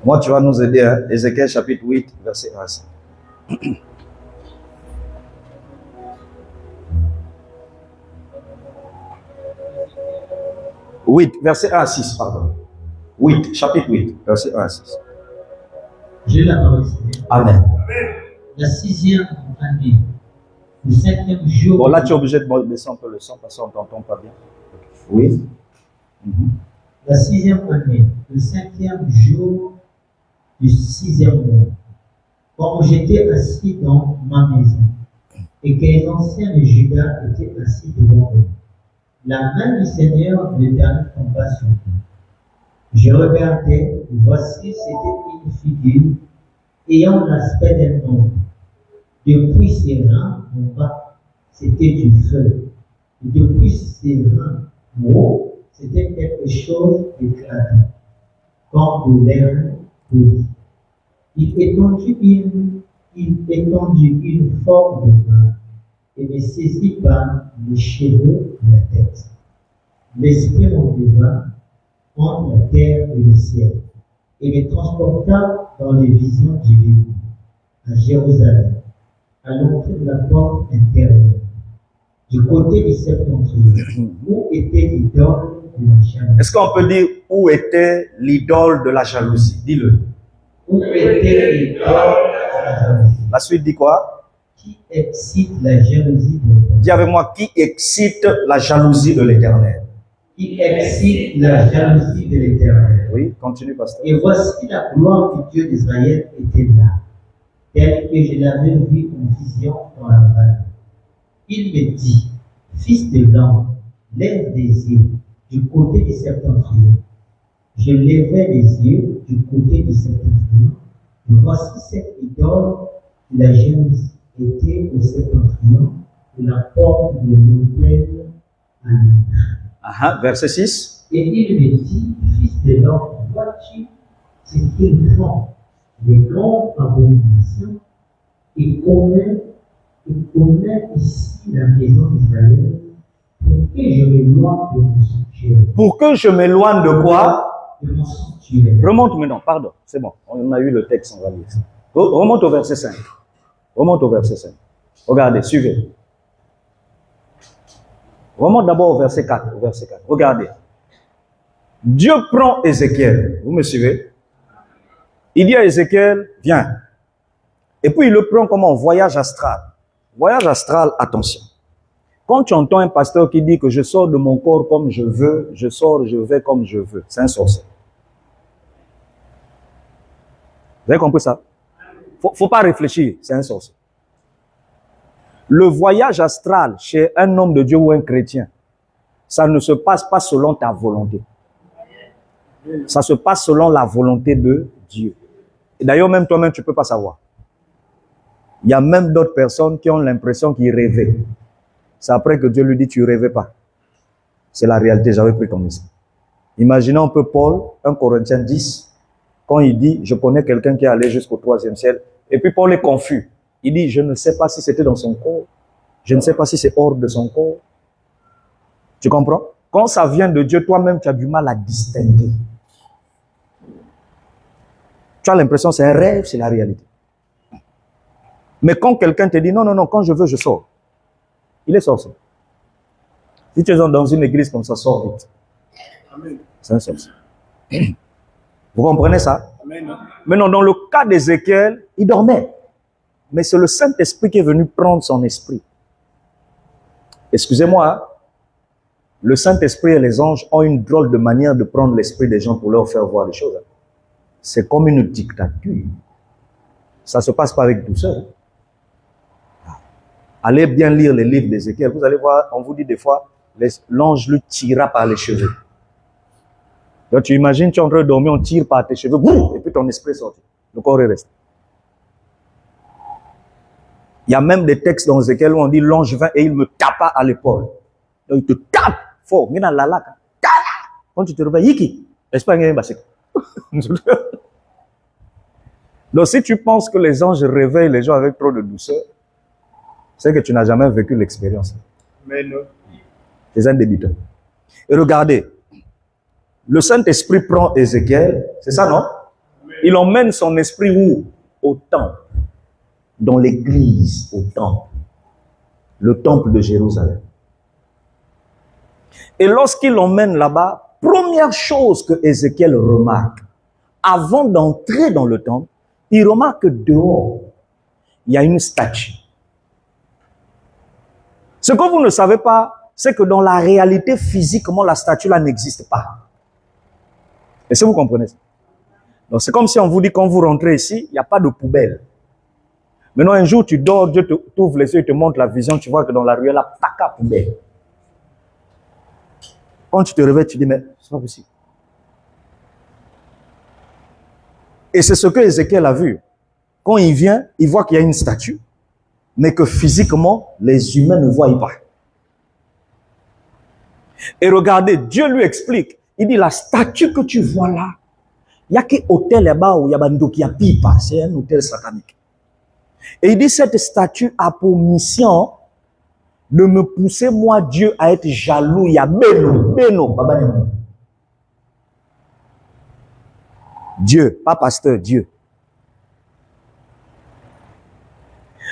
Moi, tu vas nous aider, hein? Ézéchiel chapitre 8, verset 1 à 5. 8, verset 1 à 6, pardon. 8, chapitre 8, verset 1 à 6. J'ai la parole, Seigneur. Amen. La 6e année, le 5e jour. Bon, là, tu es obligé de baisser un peu le son parce qu'on ne t'entend pas bien. Oui. La 6e année, le 5e jour du 6e mois, quand j'étais assis dans ma maison et que les anciens de Juda étaient assis devant eux, la main du Seigneur de l'Éternel tomba sur eux. Je regardais, et voici, c'était une figure ayant l'aspect d'un homme. Depuis ses reins en bas, c'était du feu. Et depuis ses reins en haut, c'était quelque chose d'éclatant, comme de l'air poli. Il étendit une forme de main et me saisit par les cheveux de la tête. L'esprit m'enleva entre la terre et le ciel et me transporta dans les visions divines à Jérusalem, à l'entrée de la porte intérieure, du côté du septentrion, où était l'idole de la jalousie. Est-ce qu'on peut dire où était l'idole de la jalousie? Dis-le. Où était l'idole de la jalousie? La suite dit quoi? Qui excite la jalousie de l'Éternel. Dis avec moi, qui excite la jalousie de l'Éternel? Qui excite la jalousie de l'Éternel. Oui, continue, pasteur. Et voici la gloire du Dieu d'Israël était là, telle que je l'avais vue en vision dans la vallée. Il me dit, fils de l'homme, lève les yeux du côté du septentrion. Je levai les yeux du côté du septentrion. Et voici cette idole de la jalousie était au septentrion de la porte de l'autel à l'île. Verset 6. Et il me dit, fils de l'homme, vois-tu ce qu'ils font, les grandes abominations, et commet ici la maison d'Israël, pour que je m'éloigne de mon sanctuaire. Pour que je m'éloigne de quoi? De mon sanctuaire. Remonte maintenant, pardon, c'est bon, on a eu le texte, on va lire ça. Remonte au verset 5. Remonte au verset 5. Regardez, suivez. Remonte d'abord au verset 4. Au verset 4. Regardez. Dieu prend Ézéchiel. Vous me suivez? Il dit à Ézéchiel, viens. Et puis il le prend comme un voyage astral. Voyage astral, attention. Quand tu entends un pasteur qui dit que je sors de mon corps comme je veux, je sors, je vais comme je veux, c'est un sorcier. Vous avez compris ça? Faut pas réfléchir, c'est un sorcier. Le voyage astral chez un homme de Dieu ou un chrétien, ça ne se passe pas selon ta volonté. Ça se passe selon la volonté de Dieu. Et d'ailleurs, même toi-même, tu ne peux pas savoir. Il y a même d'autres personnes qui ont l'impression qu'ils rêvaient. C'est après que Dieu lui dit, tu ne rêvais pas. C'est la réalité, j'avais pris ton esprit. Imaginons un peu Paul, 1 Corinthiens 10, quand il dit, je connais quelqu'un qui est allé jusqu'au 3e ciel. Et puis Paul est confus. Il dit, je ne sais pas si c'était dans son corps. Je ne sais pas si c'est hors de son corps. Tu comprends? Quand ça vient de Dieu, toi-même, tu as du mal à distinguer. Tu as l'impression que c'est un rêve, c'est la réalité. Mais quand quelqu'un te dit, non, non, non, quand je veux, je sors. Il est sorcier. Si tu es dans une église comme ça, sors vite. Amen. C'est un sorcier. Vous comprenez ça? Amen. Maintenant, dans le cas d'Ézéchiel, il dormait. Mais c'est le Saint-Esprit qui est venu prendre son esprit. Excusez-moi, hein? Le Saint-Esprit et les anges ont une drôle de manière de prendre l'esprit des gens pour leur faire voir les choses. Hein? C'est comme une dictature. Ça ne se passe pas avec douceur. Hein? Allez bien lire les livres d'Ézéchiel. Vous allez voir, on vous dit des fois, l'ange lui tira par les cheveux. Donc tu imagines, tu es en train de dormir, on tire par tes cheveux, boum, et puis ton esprit est sorti. Le corps est resté. Il y a même des textes dans Ézéchiel où on dit, l'ange vint et il me tapa à l'épaule. Donc il te tape fort. Quand tu te réveilles, Yiki, donc si tu penses que les anges réveillent les gens avec trop de douceur, c'est que tu n'as jamais vécu l'expérience. Amen. C'est un débutant. Et regardez, le Saint-Esprit prend Ézéchiel, c'est ça, non? Il emmène son esprit où? Au temple. Dans l'église, au temple. Le temple de Jérusalem. Et lorsqu'il l'emmène là-bas, première chose que Ézéchiel remarque, avant d'entrer dans le temple, il remarque que dehors, il y a une statue. Ce que vous ne savez pas, c'est que dans la réalité, physiquement, la statue là n'existe pas. Est-ce que vous comprenez ça? Donc c'est comme si on vous dit, quand vous rentrez ici, il n'y a pas de poubelle. Maintenant, un jour, tu dors, Dieu t'ouvre les yeux, il te montre la vision, tu vois que dans la rue, il y a la paca poubelle. Quand tu te réveilles, tu dis, mais c'est pas possible. Et c'est ce que Ézéchiel a vu. Quand il vient, il voit qu'il y a une statue, mais que physiquement, les humains ne voient pas. Et regardez, Dieu lui explique. Il dit, la statue que tu vois là, il n'y a qu'un hôtel là-bas où il y a Bandoki à Pipa. C'est un hôtel satanique. Et il dit, cette statue a pour mission de me pousser, moi, Dieu, à être jaloux. Il y a Beno, Baba Nemo. Dieu, pas pasteur, Dieu.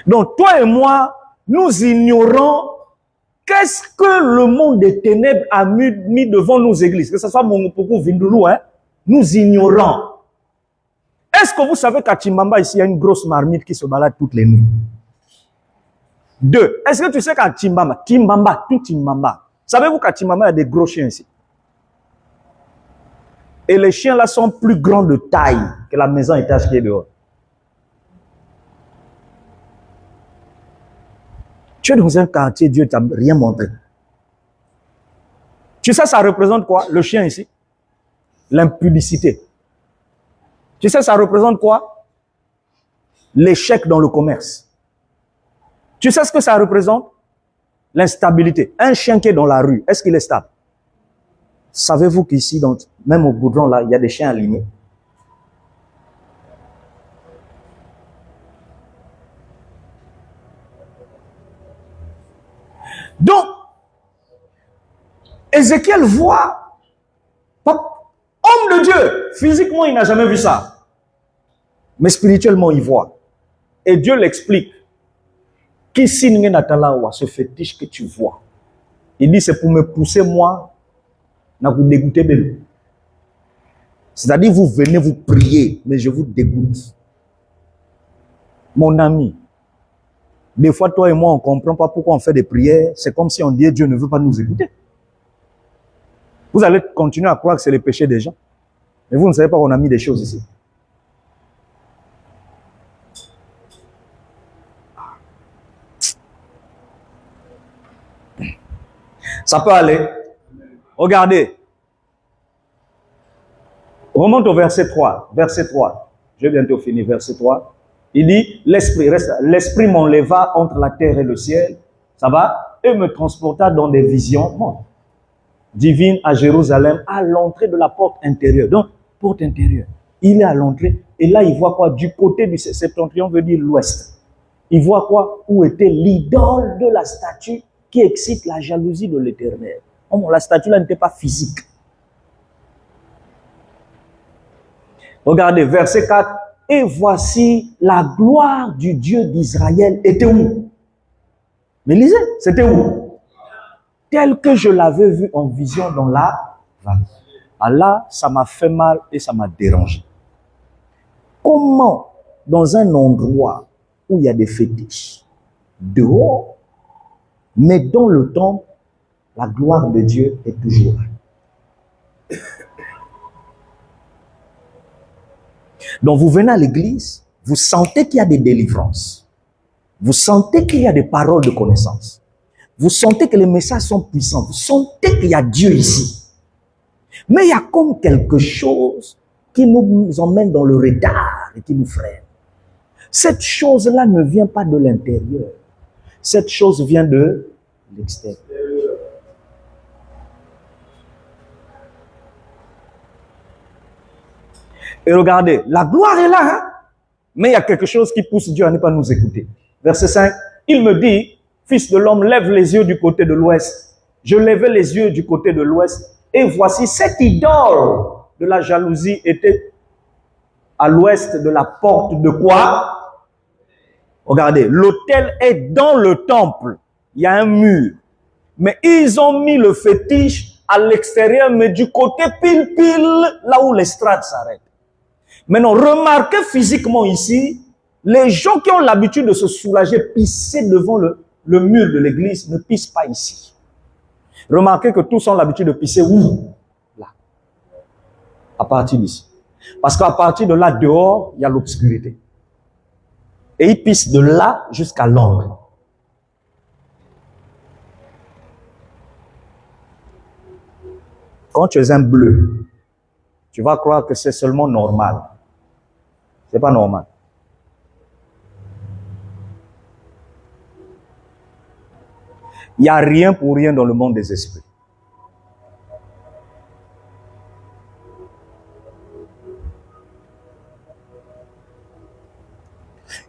Donc, toi et moi, nous ignorons qu'est-ce que le monde des ténèbres a mis devant nos églises. Que ce soit Mongopoko, Vindulu, hein, nous ignorons. Est-ce que vous savez qu'à Chimbamba, ici, il y a une grosse marmite qui se balade toutes les nuits? 2. Est-ce que tu sais qu'à Chimbamba, tout Chimbamba, savez-vous qu'à Chimbamba, il y a des gros chiens ici? Et les chiens là sont plus grands de taille que la maison étage qui est dehors. Tu es dans un quartier, Dieu t'a rien montré. Tu sais, ça représente quoi? Le chien ici? L'impudicité. Tu sais, ça représente quoi? L'échec dans le commerce. Tu sais ce que ça représente? L'instabilité. Un chien qui est dans la rue, est-ce qu'il est stable? Savez-vous qu'ici, même au goudron, là, il y a des chiens alignés? Donc, Ézéchiel voit, homme de Dieu, physiquement, il n'a jamais vu ça. Mais spirituellement, il voit. Et Dieu l'explique. Qui signe Natalawa, ce fétiche que tu vois? Il dit, c'est pour me pousser, moi, à vous dégoûter de lui. C'est-à-dire, vous venez vous prier, mais je vous dégoûte. Mon ami, des fois, toi et moi, on ne comprend pas pourquoi on fait des prières. C'est comme si on dit, Dieu ne veut pas nous écouter. Vous allez continuer à croire que c'est le péché des gens. Mais vous ne savez pas qu'on a mis des choses ici. Ça peut aller. Regardez. Remonte au verset 3. Verset 3. Je vais bientôt finir. Verset 3. Il dit, l'esprit m'enleva entre la terre et le ciel. Ça va? Et me transporta dans des visions divines à Jérusalem, à l'entrée de la porte intérieure. Donc, porte intérieure. Il est à l'entrée. Et là, il voit quoi? Du côté du septentrion veut dire l'ouest. Il voit quoi? Où était l'idole de la statue qui excite la jalousie de l'Éternel. Oh, la statue là n'était pas physique. Regardez, verset 4. Et voici la gloire du Dieu d'Israël était où? Mais lisez, c'était où? Tel que je l'avais vu en vision dans la vallée. Ah là, ça m'a fait mal et ça m'a dérangé. Comment, dans un endroit où il y a des fétiches, dehors, mais dans le temple, la gloire de Dieu est toujours là. Donc vous venez à l'église, vous sentez qu'il y a des délivrances. Vous sentez qu'il y a des paroles de connaissance. Vous sentez que les messages sont puissants. Vous sentez qu'il y a Dieu ici. Mais il y a comme quelque chose qui nous emmène dans le retard et qui nous freine. Cette chose-là ne vient pas de l'intérieur. Cette chose vient de l'extérieur. Et regardez, la gloire est là, hein? Mais il y a quelque chose qui pousse Dieu à ne pas nous écouter. Verset 5, il me dit, fils de l'homme, lève les yeux du côté de l'ouest. Je levai les yeux du côté de l'ouest, et voici cette idole de la jalousie était à l'ouest de la porte de quoi? Regardez, l'autel est dans le temple. Il y a un mur. Mais ils ont mis le fétiche à l'extérieur, mais du côté pile, là où l'estrade s'arrête. Maintenant, remarquez physiquement ici, les gens qui ont l'habitude de se soulager, pisser devant le mur de l'église, ne pissent pas ici. Remarquez que tous ont l'habitude de pisser où? Là. À partir d'ici. Parce qu'à partir de là, dehors, il y a l'obscurité. Et ils pissent de là jusqu'à l'angle. Quand tu es un bleu, tu vas croire que c'est seulement normal. C'est pas normal. Il n'y a rien pour rien dans le monde des esprits.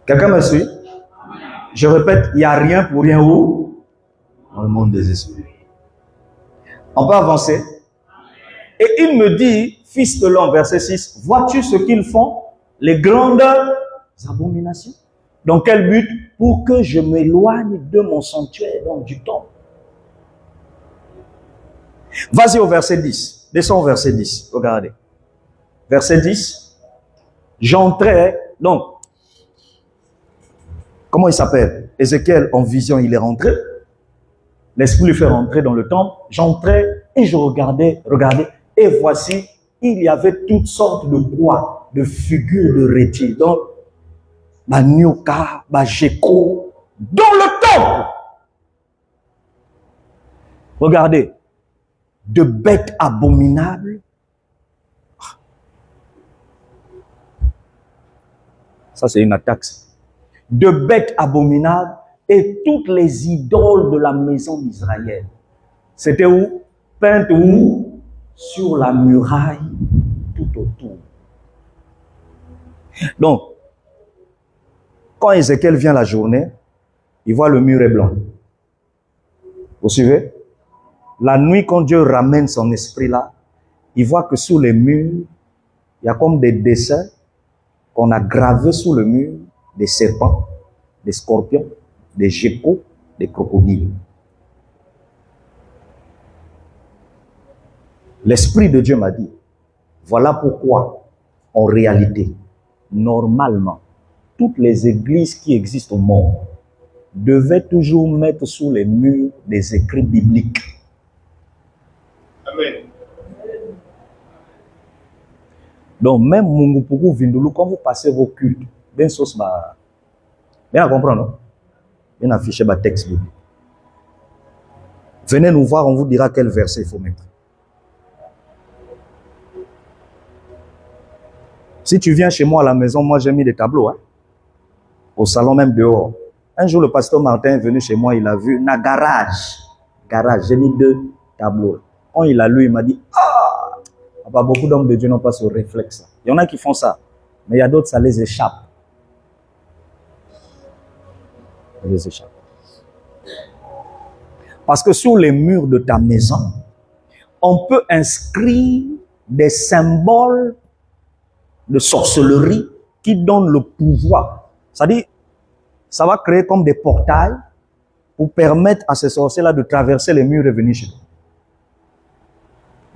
Quelqu'un me suit? Je répète, il n'y a rien pour rien où? Dans le monde des esprits. On peut avancer. Et il me dit, fils de l'homme, verset 6, vois-tu ce qu'ils font? Les grandes abominations. Dans quel but? pour que je m'éloigne de mon sanctuaire, donc du temple. Vas-y au verset 10. Descends au verset 10. Regardez. Verset 10. J'entrais, donc, comment il s'appelle? Ézéchiel, en vision, il est rentré. L'Esprit lui fait rentrer dans le temple. J'entrais et je regardais, et voici, il y avait toutes sortes de quoi, de figures de retiers. Donc, Nyoka, Gecko, dans le temple. Regardez, de bêtes abominables. Ça, c'est une attaque. De bêtes abominables et toutes les idoles de la maison d'Israël. C'était où? Peintes où? Sur la muraille, tout autour. Donc, quand Ézéchiel vient la journée, il voit le mur est blanc. Vous suivez? La nuit, quand Dieu ramène son esprit là, il voit que sous les murs, il y a comme des dessins qu'on a gravés sous le mur, des serpents, des scorpions, des geckos, des crocodiles. L'Esprit de Dieu m'a dit, voilà pourquoi, en réalité, normalement, toutes les églises qui existent au monde devaient toujours mettre sous les murs des écrits bibliques. Amen. Donc, même Mungupuku Vindulu, quand vous passez vos cultes, bien sauce, bien à comprendre, non? Bien affiché le texte biblique. Venez nous voir, on vous dira quel verset il faut mettre. Si tu viens chez moi à la maison, moi j'ai mis des tableaux, hein, au salon même dehors. Un jour, le pasteur Martin est venu chez moi, il a vu un garage, j'ai mis 2 tableaux. Quand il a lu, il m'a dit, pas beaucoup d'hommes de Dieu n'ont pas ce réflexe. Il y en a qui font ça, mais il y a d'autres, ça les échappe. Ça les échappe. Parce que sur les murs de ta maison, on peut inscrire des symboles de sorcellerie qui donnent le pouvoir. C'est-à-dire, ça va créer comme des portails pour permettre à ces sorciers-là de traverser les murs et venir chez nous.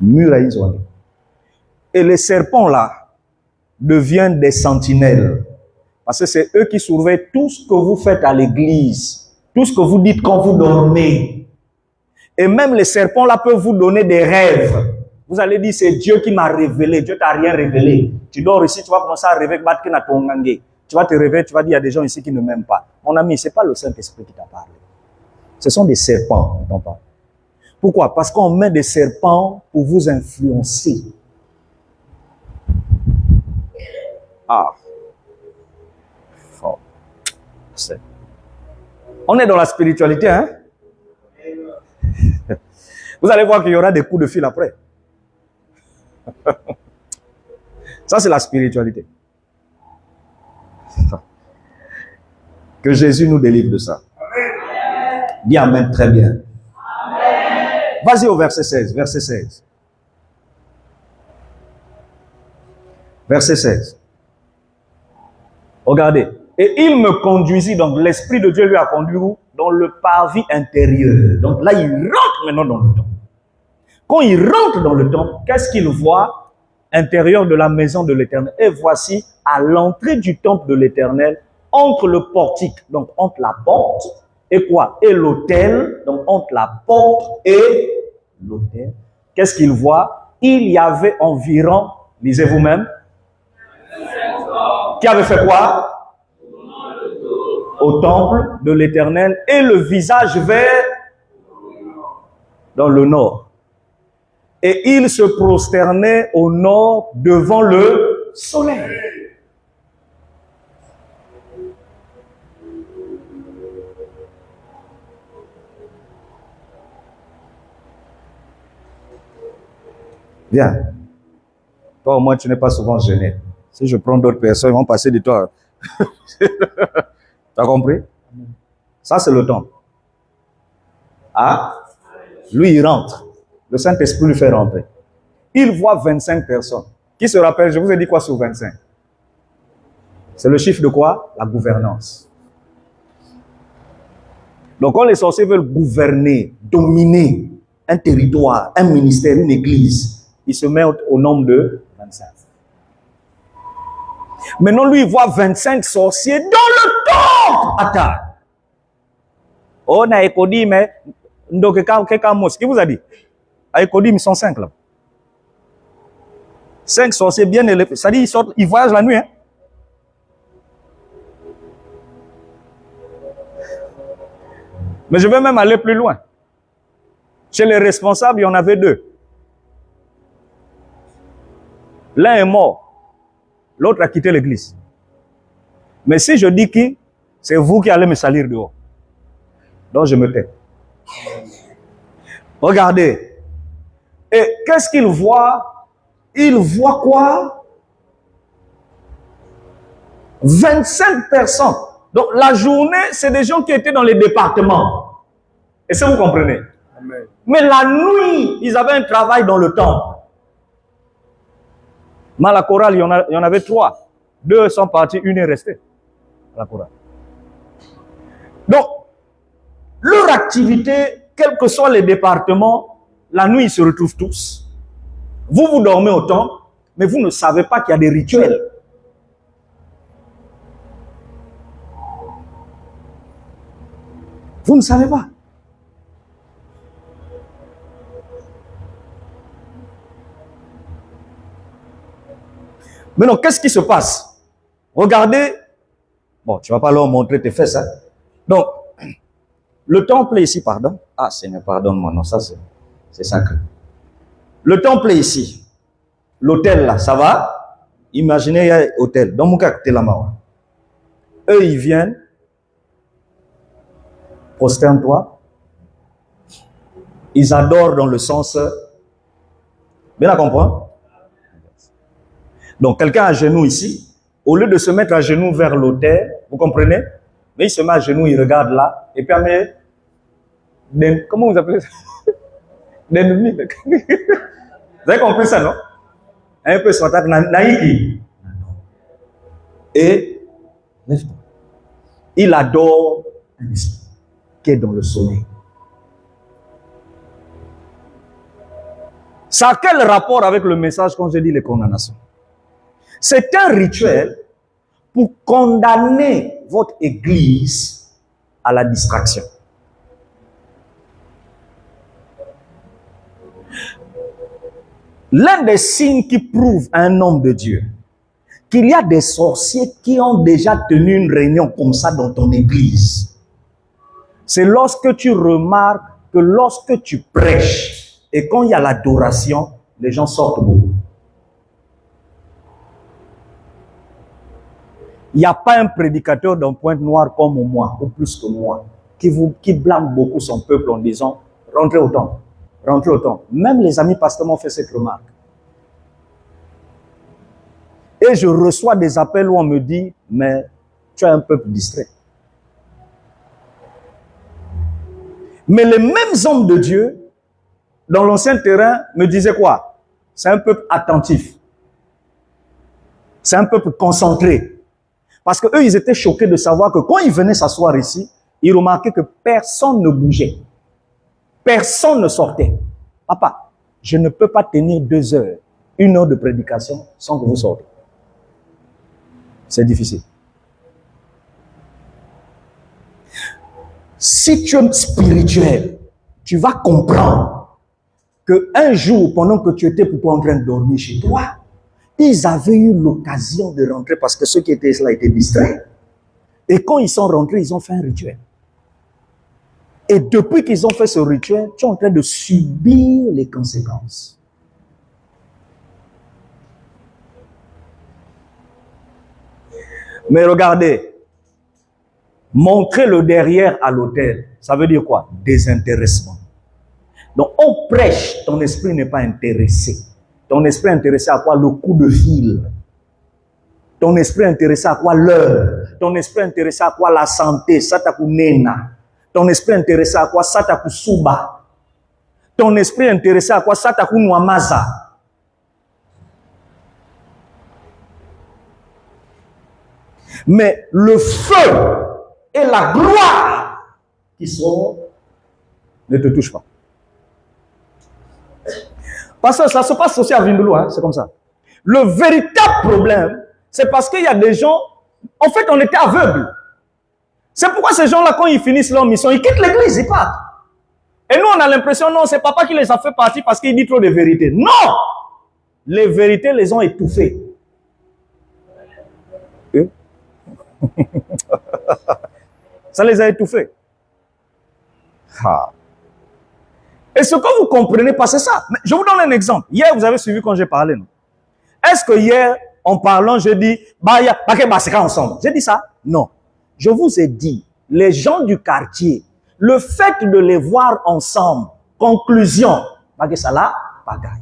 Murs à isoler. Et les serpents-là deviennent des sentinelles. Parce que c'est eux qui surveillent tout ce que vous faites à l'église, tout ce que vous dites quand vous dormez. Et même les serpents-là peuvent vous donner des rêves. Vous allez dire, c'est Dieu qui m'a révélé. Dieu t'a rien révélé. Tu dors ici, tu vas commencer à rêver que tu vas te réveiller, tu vas dire, il y a des gens ici qui ne m'aiment pas. Mon ami, ce n'est pas le Saint-Esprit qui t'a parlé. Ce sont des serpents dont on parle. Pourquoi? Parce qu'on met des serpents pour vous influencer. Oh. On est dans la spiritualité, hein? Vous allez voir qu'il y aura des coups de fil après. Ça, c'est la spiritualité. Que Jésus nous délivre de ça. Amen. Dis amen, très bien. Vas-y au verset 16. Verset 16. Verset 16. Regardez. Et il me conduisit, donc l'Esprit de Dieu lui a conduit où? Dans le parvis intérieur. Donc là, il rentre maintenant dans le temple. Quand il rentre dans le temple, qu'est-ce qu'il voit? Intérieur de la maison de l'Éternel. Et voici, à l'entrée du temple de l'Éternel, entre le portique, donc entre la porte, et quoi? Et l'autel, donc entre la porte et l'autel. Qu'est-ce qu'il voit? Il y avait environ, lisez vous-même, qui avait fait quoi? Au temple de l'Éternel, et le visage vers dans le nord. Et il se prosternait au nord devant le soleil. Bien. Toi, au moins, tu n'es pas souvent gêné. Si je prends d'autres personnes, ils vont passer de toi. Tu as compris? Ça, c'est le temple. Ah? Lui, il rentre. Le Saint-Esprit lui fait rentrer. Il voit 25 personnes. Qui se rappelle, je vous ai dit quoi sur 25? C'est le chiffre de quoi? La gouvernance. Donc quand les sorciers veulent gouverner, dominer un territoire, un ministère, une église, ils se mettent au nombre de 25. Maintenant, lui, il voit 25 sorciers dans le temple. Attends. Oh, na Ekodi, mais qui vous a dit? À Ekodi, ils sont 5 là. 5 sorciers bien élevés. Ça dit, ils voyagent la nuit. Hein? Mais je vais même aller plus loin. Chez les responsables, il y en avait 2. L'un est mort. L'autre a quitté l'église. Mais si je dis qui, c'est vous qui allez me salir dehors. Donc je me tais. Regardez. Et qu'est-ce qu'il voit? Il voit quoi? 25 personnes. Donc la journée, c'est des gens qui étaient dans les départements. Et ça, vous comprenez? Amen. Mais la nuit, ils avaient un travail dans le temple. Mais à la chorale, il y en avait 3. 2 sont partis, une est restée. À la chorale. Donc, leur activité, quels que soient les départements, la nuit, ils se retrouvent tous. Vous, vous dormez au temple, mais vous ne savez pas qu'il y a des rituels. Vous ne savez pas. Maintenant, qu'est-ce qui se passe? Regardez. Bon, tu ne vas pas leur montrer tes fesses. Hein? Donc, le temple est ici, pardon. Ah, Seigneur, pardonne-moi. Non, ça, c'est sacré. Le temple est ici. L'hôtel, là, ça va? Imaginez, il y a un hôtel. Dans mon cas, c'est la mort. Eux, ils viennent. Prosterne-toi. Ils adorent dans le sens. Bien à comprendre? Donc, quelqu'un à genoux ici, au lieu de se mettre à genoux vers l'autel, vous comprenez? Mais il se met à genoux, il regarde là, et puis comment vous appelez ça? D'ennemis. Vous avez compris ça, non? Un peu son attaque, naïki. Et, il adore un esprit qui est dans le sommeil. Ça a quel rapport avec le message quand j'ai dit les condamnations? C'est un rituel pour condamner votre église à la distraction. L'un des signes qui prouve à un homme de Dieu qu'il y a des sorciers qui ont déjà tenu une réunion comme ça dans ton église, c'est lorsque tu remarques que lorsque tu prêches et quand il y a l'adoration, les gens sortent beaucoup. Il n'y a pas un prédicateur d'un Pointe-Noire comme moi, ou plus que moi, qui blâme beaucoup son peuple en disant « rentrez au temple, rentrez au temple ». Même les amis pasteurs m'ont fait cette remarque. Et je reçois des appels où on me dit « mais tu es un peuple distrait ». Mais les mêmes hommes de Dieu, dans l'ancien terrain, me disaient quoi? C'est un peuple attentif. C'est un peuple concentré. Parce qu'eux, ils étaient choqués de savoir que quand ils venaient s'asseoir ici, ils remarquaient que personne ne bougeait. Personne ne sortait. Papa, je ne peux pas tenir 2 heures, 1 heure de prédication sans que vous sortez. C'est difficile. Si tu es spirituel, tu vas comprendre qu'un jour, pendant que tu étais pour toi en train de dormir chez toi, ils avaient eu l'occasion de rentrer parce que ceux qui étaient là étaient distraits. Et quand ils sont rentrés, ils ont fait un rituel. Et depuis qu'ils ont fait ce rituel, tu es en train de subir les conséquences. Mais regardez, montrer le derrière à l'autel, ça veut dire quoi? Désintéressement. Donc on prêche, ton esprit n'est pas intéressé. Ton esprit est intéressé à quoi? Le coup de fil. Ton esprit est intéressé à quoi? L'heure. Ton esprit est intéressé à quoi? La santé. Sataku nena. Ton esprit est intéressé à quoi? Sataku suba. Ton esprit est intéressé à quoi? Sataku nwamaza. Mais le feu et la gloire qui sort ne te touche pas. Parce que ça se passe aussi à Vindoulo, hein, c'est comme ça. Le véritable problème, c'est parce qu'il y a des gens, en fait, on était aveugles. C'est pourquoi ces gens-là, quand ils finissent leur mission, ils quittent l'église, ils partent. Et nous, on a l'impression, non, c'est papa qui les a fait partir parce qu'il dit trop de vérités. Non! Les vérités les ont étouffés. Ça les a étouffés. Ah. Et ce que vous comprenez pas, c'est ça. Mais je vous donne un exemple. Hier, vous avez suivi quand j'ai parlé. Est-ce que hier, en parlant, je dis, c'est ensemble. J'ai dit ça? Non. Je vous ai dit, les gens du quartier, le fait de les voir ensemble, conclusion, ça là, bagaille.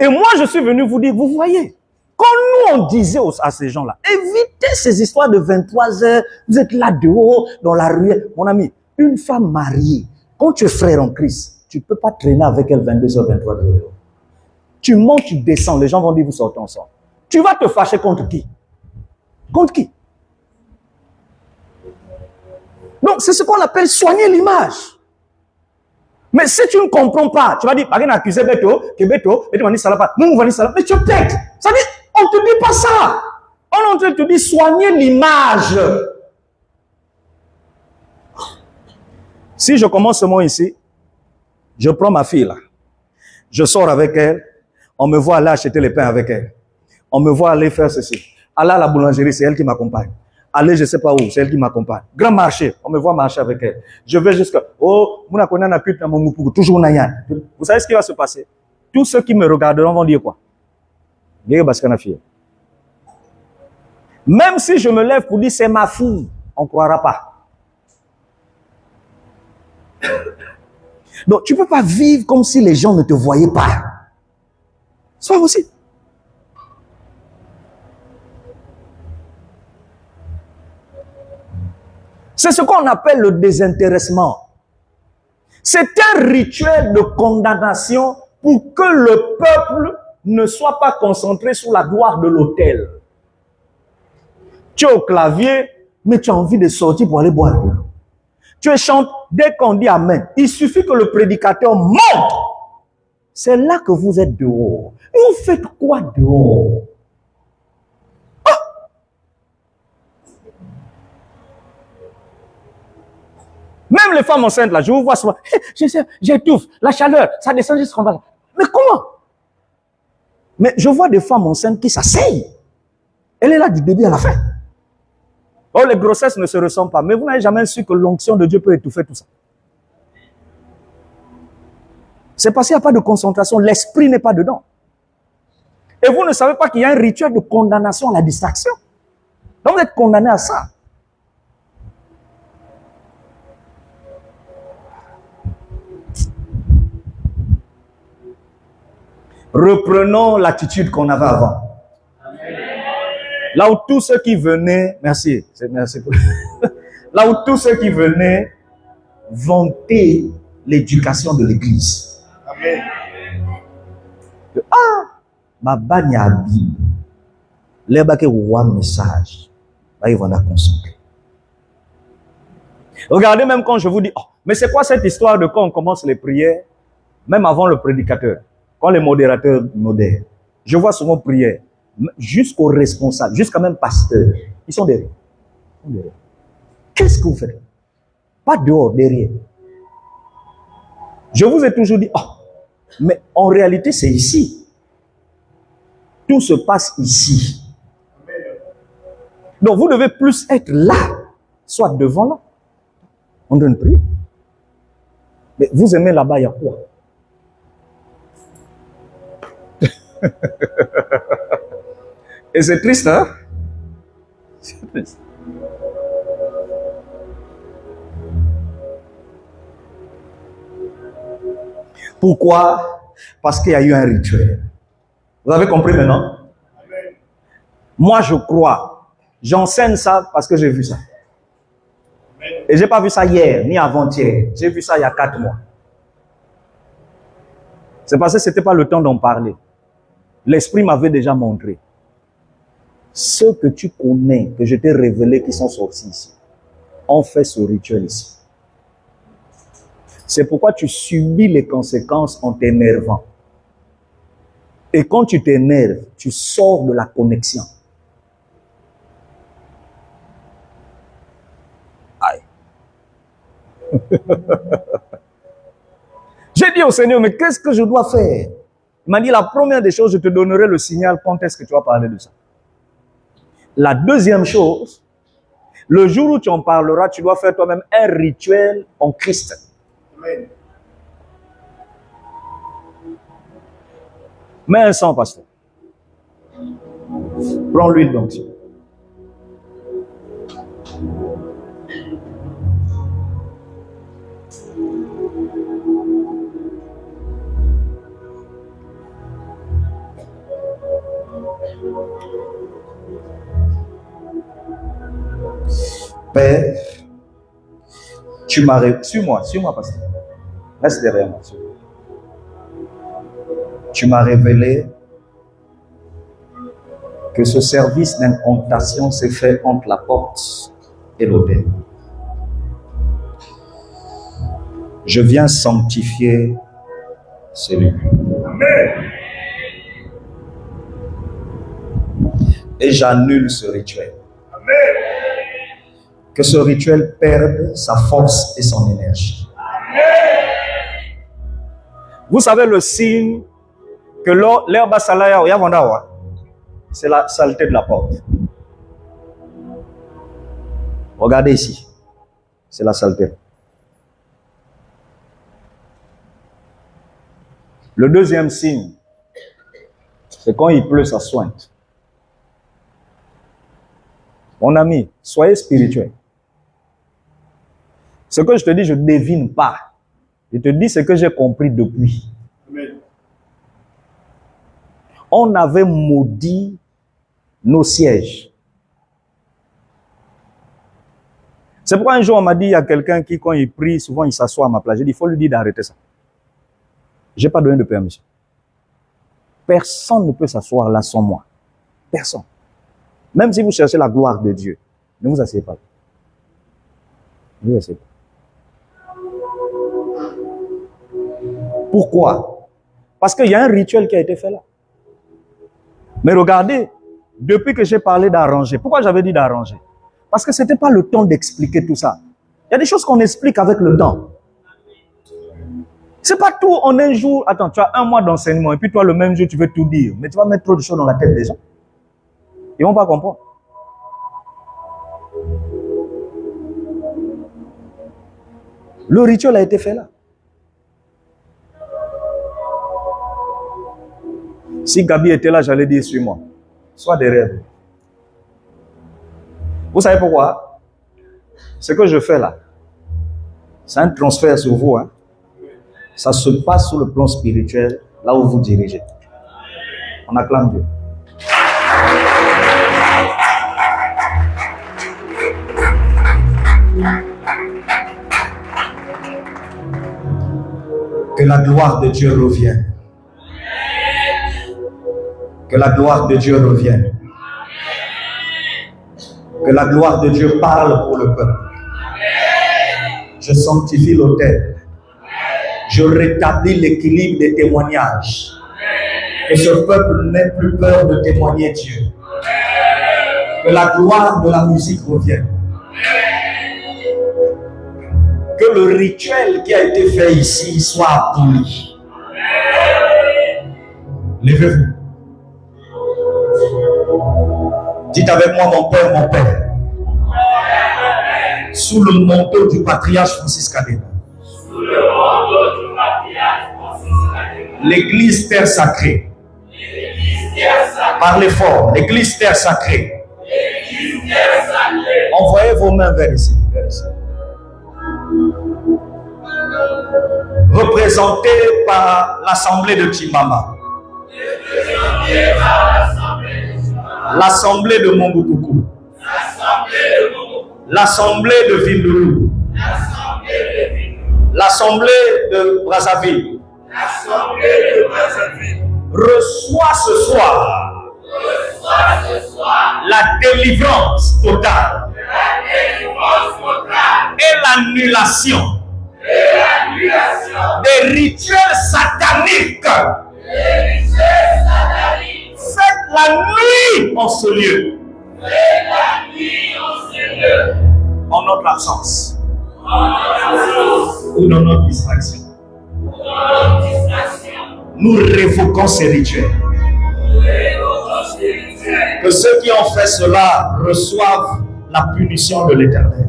Et moi, je suis venu vous dire, vous voyez, quand nous, on disait à ces gens-là, évitez ces histoires de 23 heures, vous êtes là dehors, dans la rue. Mon ami, une femme mariée, quand tu es frère en Christ, tu ne peux pas traîner avec elle 22 heures, 23 heures. Tu montes, tu descends, les gens vont dire, vous sortez ensemble. Tu vas te fâcher contre qui? Contre qui? Donc, c'est ce qu'on appelle soigner l'image. Mais si tu ne comprends pas, tu vas dire, accusé Beto, que Beto, et tu vas dire, ça va pas. Nous, on va dire ça. Mais tu pètes. Ça veut dire, on ne te dit pas ça. On te dit soigner l'image. Si je commence ce mot ici, je prends ma fille là. Je sors avec elle. On me voit aller acheter les pains avec elle. On me voit aller faire ceci. Aller à la boulangerie, c'est elle qui m'accompagne. Aller, je ne sais pas où, c'est elle qui m'accompagne. Grand marché, on me voit marcher avec elle. Je vais jusqu'à, toujours Nayan. Vous savez ce qui va se passer? Tous ceux qui me regarderont vont dire quoi? Même si je me lève pour dire c'est ma fille, on ne croira pas. Donc, tu ne peux pas vivre comme si les gens ne te voyaient pas. Sois aussi. C'est ce qu'on appelle le désintéressement. C'est un rituel de condamnation pour que le peuple ne soit pas concentré sur la gloire de l'autel. Tu es au clavier, mais tu as envie de sortir pour aller boire de l'eau. Tu chantes, dès qu'on dit Amen, il suffit que le prédicateur monte. C'est là que vous êtes dehors. Et vous faites quoi dehors? Même les femmes enceintes, là, je vous vois souvent, j'étouffe, la chaleur, ça descend jusqu'en bas. Mais comment? Mais je vois des femmes enceintes qui s'asseyent. Elle est là du début à la fin. Oh, les grossesses ne se ressemblent pas. Mais vous n'avez jamais su que l'onction de Dieu peut étouffer tout ça. C'est parce qu'il n'y a pas de concentration. L'esprit n'est pas dedans. Et vous ne savez pas qu'il y a un rituel de condamnation à la distraction. Donc vous êtes condamné à ça. Reprenons l'attitude qu'on avait avant. Là où tous ceux qui venaient, merci. Là où tous ceux qui venaient vantaient l'éducation de l'église. Amen. Ma bagne à Bible. Les baquets roi message. Là, ils vont la concentrer. Regardez même quand je vous dis, oh, mais c'est quoi cette histoire de quand on commence les prières, même avant le prédicateur, quand les modérateurs modèrent. Je vois souvent prière, jusqu'aux responsables, jusqu'à même pasteurs. Ils sont derrière. Qu'est-ce que vous faites? Pas dehors, derrière. Je vous ai toujours dit, oh, mais en réalité, c'est ici. Tout se passe ici. Donc, vous devez plus être là, soit devant là. On donne prier. Mais vous aimez là-bas, il y a quoi? Et c'est triste, hein? C'est triste. Pourquoi? Parce qu'il y a eu un rituel. Vous avez compris maintenant? Amen. Moi, je crois. J'enseigne ça parce que j'ai vu ça. Amen. Et je n'ai pas vu ça hier, ni avant-hier. J'ai vu ça il y a 4 mois. C'est parce que ce n'était pas le temps d'en parler. L'Esprit m'avait déjà montré. Ceux que tu connais, que je t'ai révélé, qui sont sortis ici, ont fait ce rituel ici. C'est pourquoi tu subis les conséquences en t'énervant. Et quand tu t'énerves, tu sors de la connexion. Aïe. J'ai dit au Seigneur, mais qu'est-ce que je dois faire? Il m'a dit, la première des choses, je te donnerai le signal quand est-ce que tu vas parler de ça. La deuxième chose, le jour où tu en parleras, tu dois faire toi-même un rituel en Christ. Amen. Mets un sang, pasteur. Prends l'huile d'onction. Père, tu m'as révélé. Suis-moi, pasteur. Reste derrière moi. Tu m'as révélé que ce service d'incantation s'est fait entre la porte et l'autel. Je viens sanctifier ce lieu. Amen. Et j'annule ce rituel. Amen. Que ce rituel perde sa force et son énergie. Amen. Vous savez le signe que l'herbe salaya au Yavandawa, c'est la saleté de la porte. Regardez ici, c'est la saleté. Le deuxième signe, c'est quand il pleut, ça sointe. Mon ami, soyez spirituel. Ce que je te dis, je ne devine pas. Je te dis ce que j'ai compris depuis. Amen. On avait maudit nos sièges. C'est pourquoi un jour on m'a dit, il y a quelqu'un qui, quand il prie, souvent il s'assoit à ma place. J'ai dit, il faut lui dire d'arrêter ça. Je n'ai pas donné de permission. Personne ne peut s'asseoir là sans moi. Personne. Même si vous cherchez la gloire de Dieu, ne vous asseyez pas. Ne vous asseyez pas. Pourquoi? Parce qu'il y a un rituel qui a été fait là. Mais regardez, depuis que j'ai parlé d'arranger, pourquoi j'avais dit d'arranger? Parce que ce n'était pas le temps d'expliquer tout ça. Il y a des choses qu'on explique avec le temps. C'est pas tout en un jour. Attends, tu as un mois d'enseignement et puis toi, le même jour, tu veux tout dire. Mais tu vas mettre trop de choses dans la tête des gens. Ils ne vont pas comprendre. Le rituel a été fait là. Si Gabi était là, j'allais dire, suis-moi. Sois derrière. Vous savez pourquoi? Ce que je fais là, c'est un transfert sur vous. Hein? Ça se passe sur le plan spirituel, là où vous dirigez. On acclame Dieu. Que la gloire de Dieu revienne. Que la gloire de Dieu revienne. Que la gloire de Dieu parle pour le peuple. Je sanctifie l'autel. Je rétablis l'équilibre des témoignages. Que ce peuple n'ait plus peur de témoigner Dieu. Que la gloire de la musique revienne. Que le rituel qui a été fait ici soit aboli. Levez-vous. Dites avec moi, mon Père, sous le manteau du patriarche Francis Kadena, l'église terre sacrée, parlez fort, l'église terre sacrée, envoyez vos mains vers ici, représenté par l'assemblée de Chimama, l'assemblée de Momboukou, l'assemblée de Vindoulou, l'assemblée de Brazzaville, reçoit ce soir la délivrance totale et l'annulation des rituels sataniques. Faites la nuit en ce lieu. En notre absence. Ou dans notre distraction. Nous révoquons ces rituels. Que ceux qui ont fait cela reçoivent la punition de l'Éternel.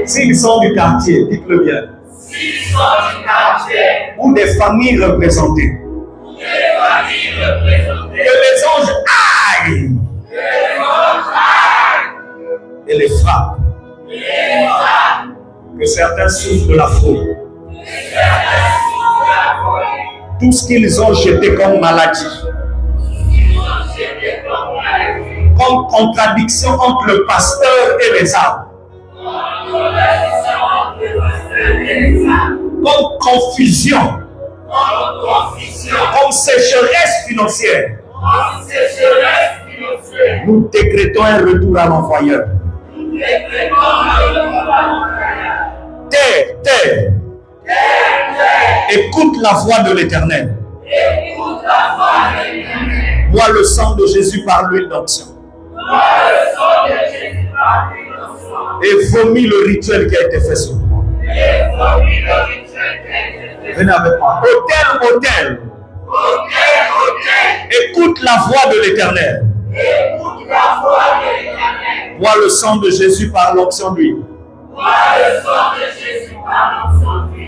S'ils sont du quartier, dites-le bien. Ou des familles représentées. Que les anges aillent et les frappent. Que certains souffrent de la folie. Tout ce qu'ils ont jeté comme maladie, comme contradiction entre le pasteur et les âmes, comme confusion, comme sécheresse financière, nous décrétons un retour à l'envoyeur. Terre, écoute la voix de l'Éternel. Bois le sang de Jésus par l'huile d'onction. Et vomis le rituel qui a été fait sur moi. Venez avec moi. Autel. Écoute la voix de l'Éternel. Bois le sang de Jésus par l'onction d'huile.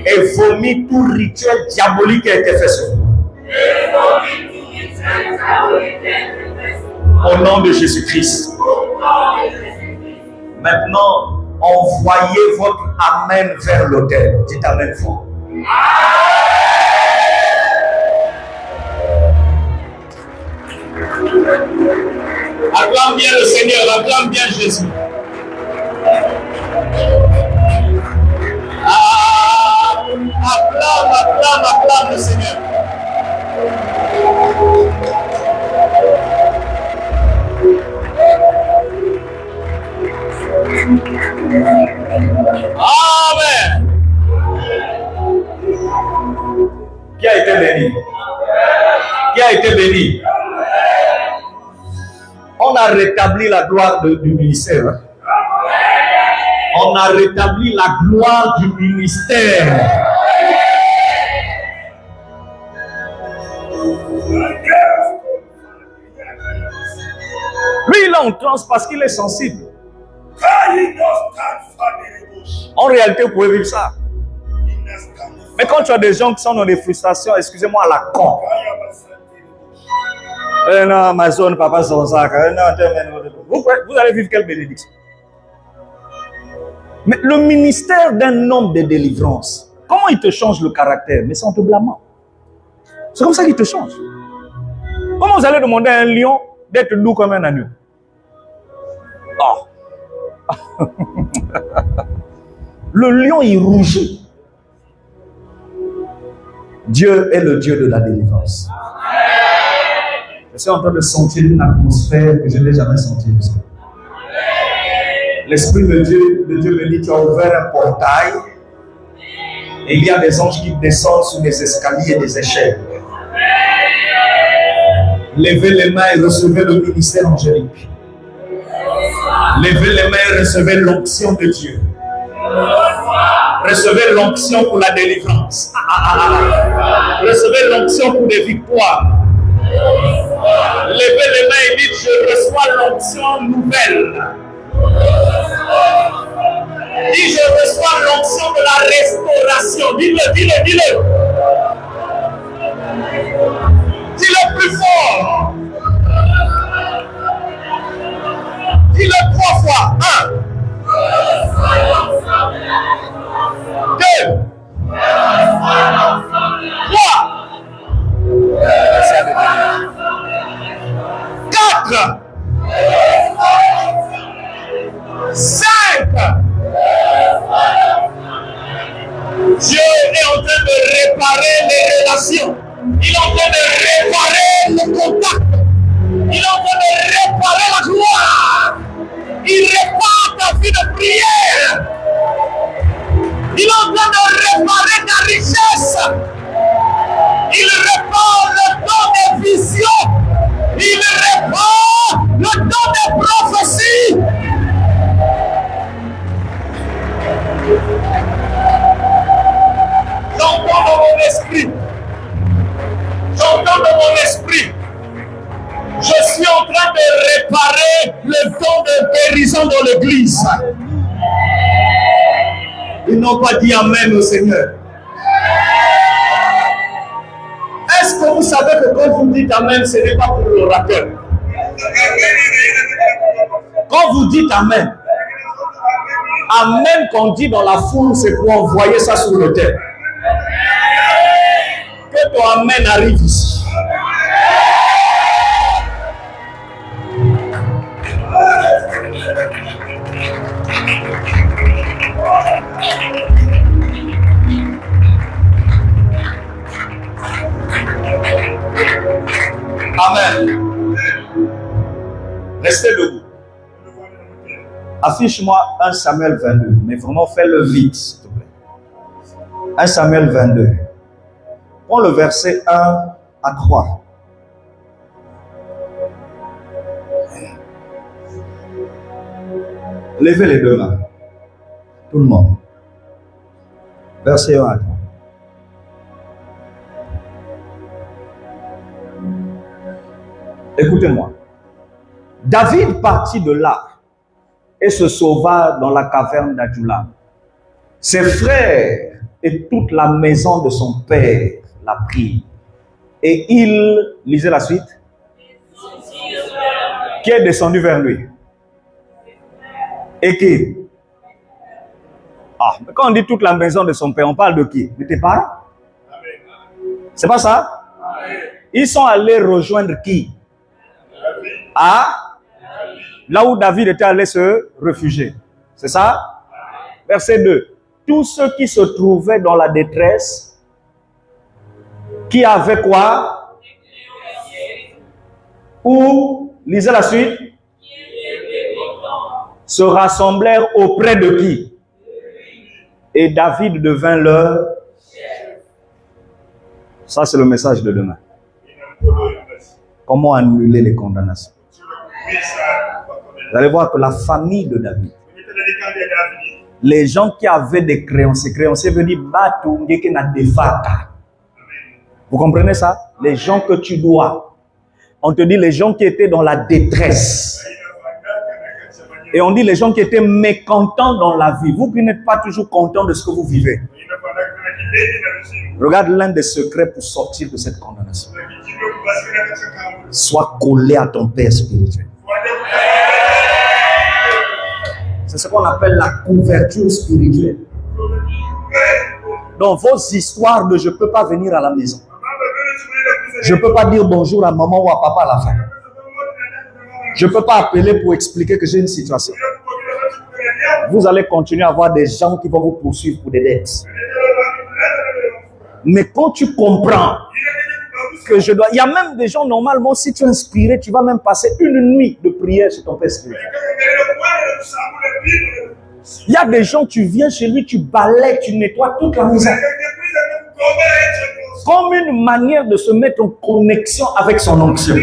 Et vomis tout rituel diabolique qui a été fait sur moi. Au nom de Jésus-Christ. Maintenant, envoyez votre amen vers l'autel. Dites amen fort. Acclame bien le Seigneur, acclame bien Jésus. Acclame le Seigneur. Amen. Qui a été béni? Qui a été béni? On a rétabli la gloire du ministère. On a rétabli la gloire du ministère. Lui, il est en transe parce qu'il est sensible. En réalité, vous pouvez vivre ça. Mais quand tu as des gens qui sont dans des frustrations, excusez-moi, à la con. Non, ma zone, papa, son sac. Vous allez vivre quelle bénédiction? Mais le ministère d'un homme de délivrance, comment il te change le caractère? Mais c'est en te blâmant. C'est comme ça qu'il te change. Comment vous allez demander à un lion d'être doux comme un agneau? Oh. Le lion, il rougit. Dieu est le Dieu de la délivrance. Je suis en train de sentir une atmosphère que je n'ai jamais sentie. L'Esprit de Dieu me dit, tu as ouvert un portail et il y a des anges qui descendent sur des escaliers et des échelles. Levez les mains et recevez le ministère angélique. Levez les mains et recevez l'onction de Dieu. Recevez l'onction pour la délivrance. Recevez l'onction pour des victoires. Levez les mains et dites, je reçois l'onction nouvelle. Dis, je reçois l'onction de la restauration. Dis-le. Dis-le plus fort. Dis-le 3 fois. 1, 2, 3, 4, 5. Dieu est en train de réparer les relations. Il est en train de réparer le contact. Il est en train de réparer la gloire. Il il répare ta vie de prière. Il est en train de réparer ta richesse. Il répare le don des visions. Il répare le don des prophéties. J'entends dans mon esprit. J'entends dans mon esprit. Je suis en train de réparer le don de guérison dans l'église. Ils n'ont pas dit Amen au Seigneur. Est-ce que vous savez que quand vous dites Amen, ce n'est pas pour l'orateur? Quand vous dites Amen, Amen qu'on dit dans la foule, c'est pour envoyer ça sur le terre. Que ton Amen arrive ici. Amen. Restez debout. Affiche-moi 1 Samuel 22, mais vraiment fais-le vite, s'il te plaît. 1 Samuel 22. Prends le verset 1 à 3. Levez les deux mains. Tout le monde. Verset 1 à 3. Écoutez-moi. David partit de là et se sauva dans la caverne d'Adullam. Ses frères et toute la maison de son père la prirent. Et il, lisez la suite, qui est descendu vers lui. Et qui? Ah, mais quand on dit toute la maison de son père, on parle de qui? De tes parents? C'est pas ça? Ils sont allés rejoindre qui? Là où David était allé se réfugier. C'est ça? Verset 2. Tous ceux qui se trouvaient dans la détresse, qui avaient quoi? Ou, lisez la suite, se rassemblèrent auprès de qui? Et David devint leur. Ça, c'est le message de demain. Comment annuler les condamnations? Vous allez voir que la famille de David, les gens qui avaient des créanciers veulent dire vous comprenez ça? Les gens que tu dois. On te dit les gens qui étaient dans la détresse. Et on dit les gens qui étaient mécontents dans la vie. Vous qui n'êtes pas toujours contents de ce que vous vivez. Regarde l'un des secrets pour sortir de cette condamnation. Sois collé à ton Père spirituel. C'est ce qu'on appelle la couverture spirituelle. Dans vos histoires de je ne peux pas venir à la maison. Je ne peux pas dire bonjour à maman ou à papa à la fin. Je ne peux pas appeler pour expliquer que j'ai une situation. Vous allez continuer à avoir des gens qui vont vous poursuivre pour des dettes. Mais quand tu comprends que je dois... Il y a même des gens, normalement, si tu es inspiré, tu vas même passer une nuit de prière sur ton Père spirituel. Il y a des gens, tu viens chez lui, tu balayes, tu nettoies toute la maison. Comme une manière de se mettre en connexion avec son onction.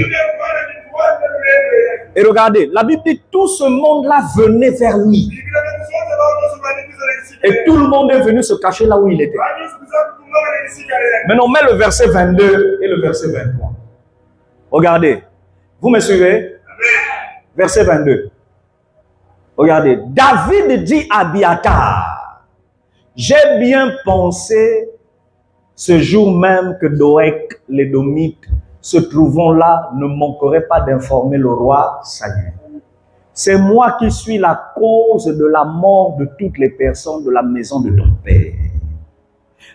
Et regardez, la Bible dit tout ce monde-là venait vers lui. Et tout le monde est venu se cacher là où il était. Maintenant, on met le verset 22 et le verset 23. Regardez. Vous me suivez? Verset 22. Regardez. David dit à Abiathar, j'ai bien pensé ce jour même que Doeg, l'Édomite, se trouvant là, ne manquerait pas d'informer le roi Saül. C'est moi qui suis la cause de la mort de toutes les personnes de la maison de ton père.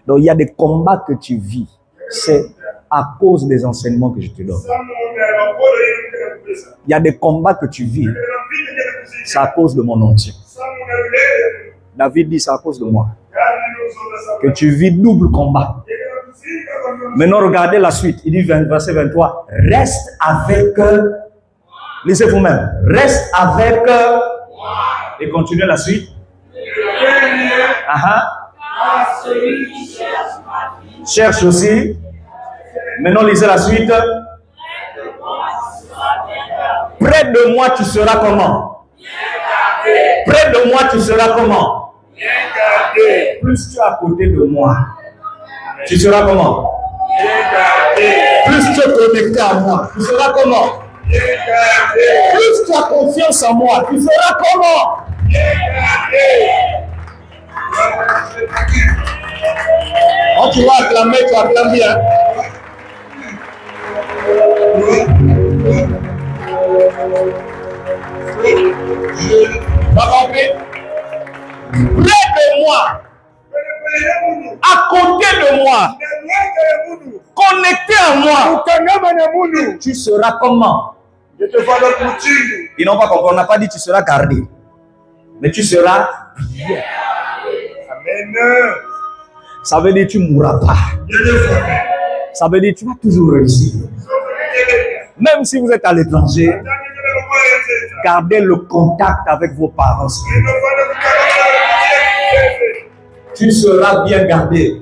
Donc il y a des combats que tu vis. C'est à cause des enseignements que je te donne. Il y a des combats que tu vis. C'est à cause de mon onction. David dit c'est à cause de moi. Que tu vis double combat. Maintenant regardez la suite. Il dit verset 23. Reste avec eux. Lisez vous-même. Reste avec Et continuez la suite. Celui qui cherche ma vie. Cherche aussi. Maintenant, lisez la suite. Près de moi, tu seras comment? Près de moi, tu seras comment? Plus tu es à côté de moi, tu seras comment? Plus tu es connecté à moi, tu seras comment? Plus tu as confiance en moi, tu seras comment? Quand tu vas acclamer, tu acclames bien. Pas compris? Près de moi, à côté de moi, connecté à moi, tu seras comment? Ils n'ont pas compris, on n'a pas dit tu seras gardé, mais tu seras bien. Amen. Ça veut dire tu ne mourras pas. Ça veut dire tu vas toujours réussir. Même si vous êtes à l'étranger, gardez le contact avec vos parents. Tu seras bien gardé.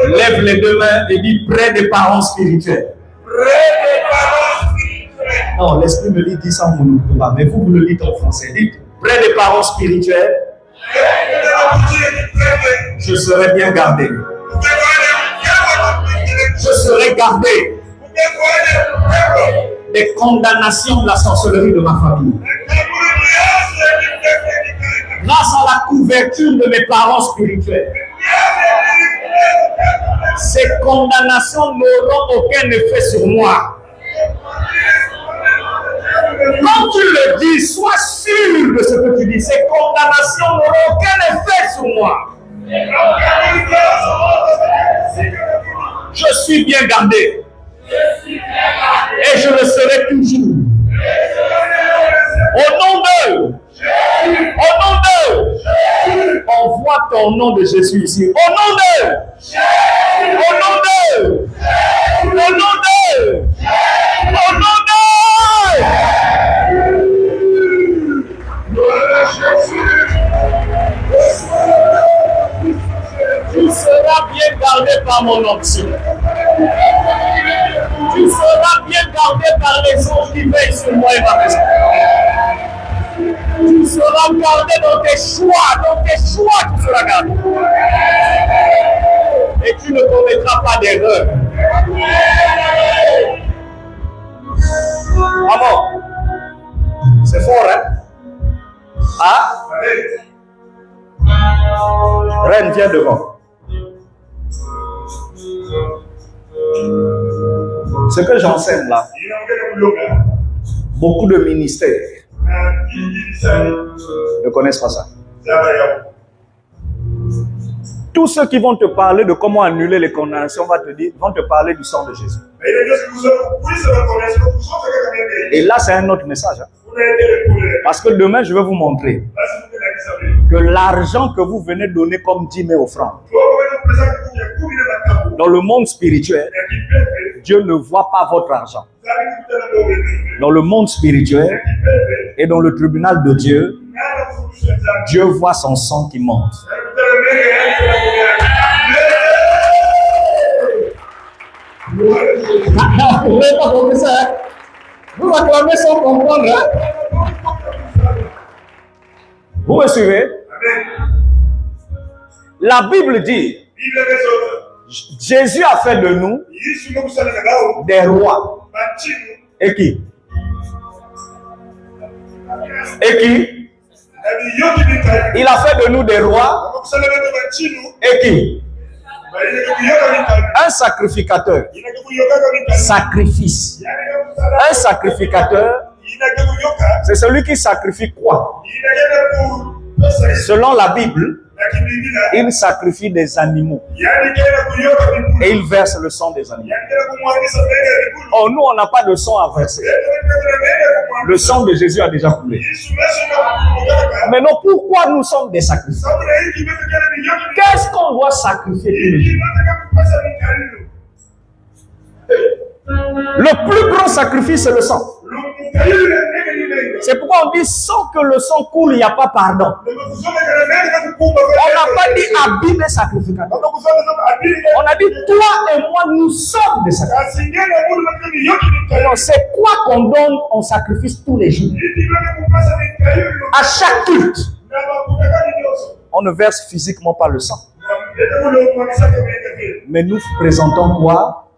Lève les deux mains et dis près des parents spirituels. Non, l'esprit me dit ça en monopola, mais vous le dites en français. Dites près des parents spirituels. Je serai bien gardé. Je serai gardé des condamnations de la sorcellerie de ma famille. Grâce à la couverture de mes parents spirituels, ces condamnations n'auront aucun effet sur moi. Quand tu le dis, sois sûr de ce que tu dis. Ces condamnations n'auront aucun effet sur moi. Je suis bien gardé. Et je le serai toujours. Au nom d'eux. Au nom d'eux. Envoie ton nom de Jésus ici. Au nom d'eux. Au nom d'eux. Au nom d'eux. Au nom d'eux. Tu seras bien gardé par mon onction. Tu seras bien gardé par les anges qui veillent sur moi et ma maison. Tu seras gardé dans tes choix tu seras gardé. Et tu ne commettras pas d'erreur. Maman, c'est fort, hein? Ah? Reine, viens devant. Ce que j'enseigne là, beaucoup de ministères ne connaissent pas ça. Tous ceux qui vont te parler de comment annuler les condamnations vont te parler du sang de Jésus. Et là, c'est un autre message. Hein? Parce que demain, je vais vous montrer que l'argent que vous venez donner comme dîme et offrande, dans le monde spirituel, Dieu ne voit pas votre argent. Dans le monde spirituel et dans le tribunal de Dieu, Dieu voit son sang qui monte. Vous n'avez pas compris ça, hein? Vous acclamez sans comprendre. Hein? Vous me suivez? La Bible dit, Jésus a fait de nous des rois. Et qui? Et qui? Il a fait de nous des rois. Et qui? Un sacrificateur. Sacrifice. Un sacrificateur, c'est celui qui sacrifie quoi? Selon la Bible, il sacrifie des animaux. Et il verse le sang des animaux. Oh, nous, on n'a pas de sang à verser. Le sang de Jésus a déjà coulé. Maintenant, pourquoi nous sommes des sacrificateurs? Qu'est-ce qu'on doit sacrifier tous les jours? Le plus grand sacrifice, c'est le sang. C'est pourquoi on dit sans que le sang coule, il n'y a pas pardon. On n'a pas dit Abîme les sacrificateurs. On a dit toi et moi, nous sommes des sacrificateurs. Alors, c'est quoi qu'on donne en sacrifice tous les jours? À chaque culte, on ne verse physiquement pas le sang. Mais nous présentons quoi?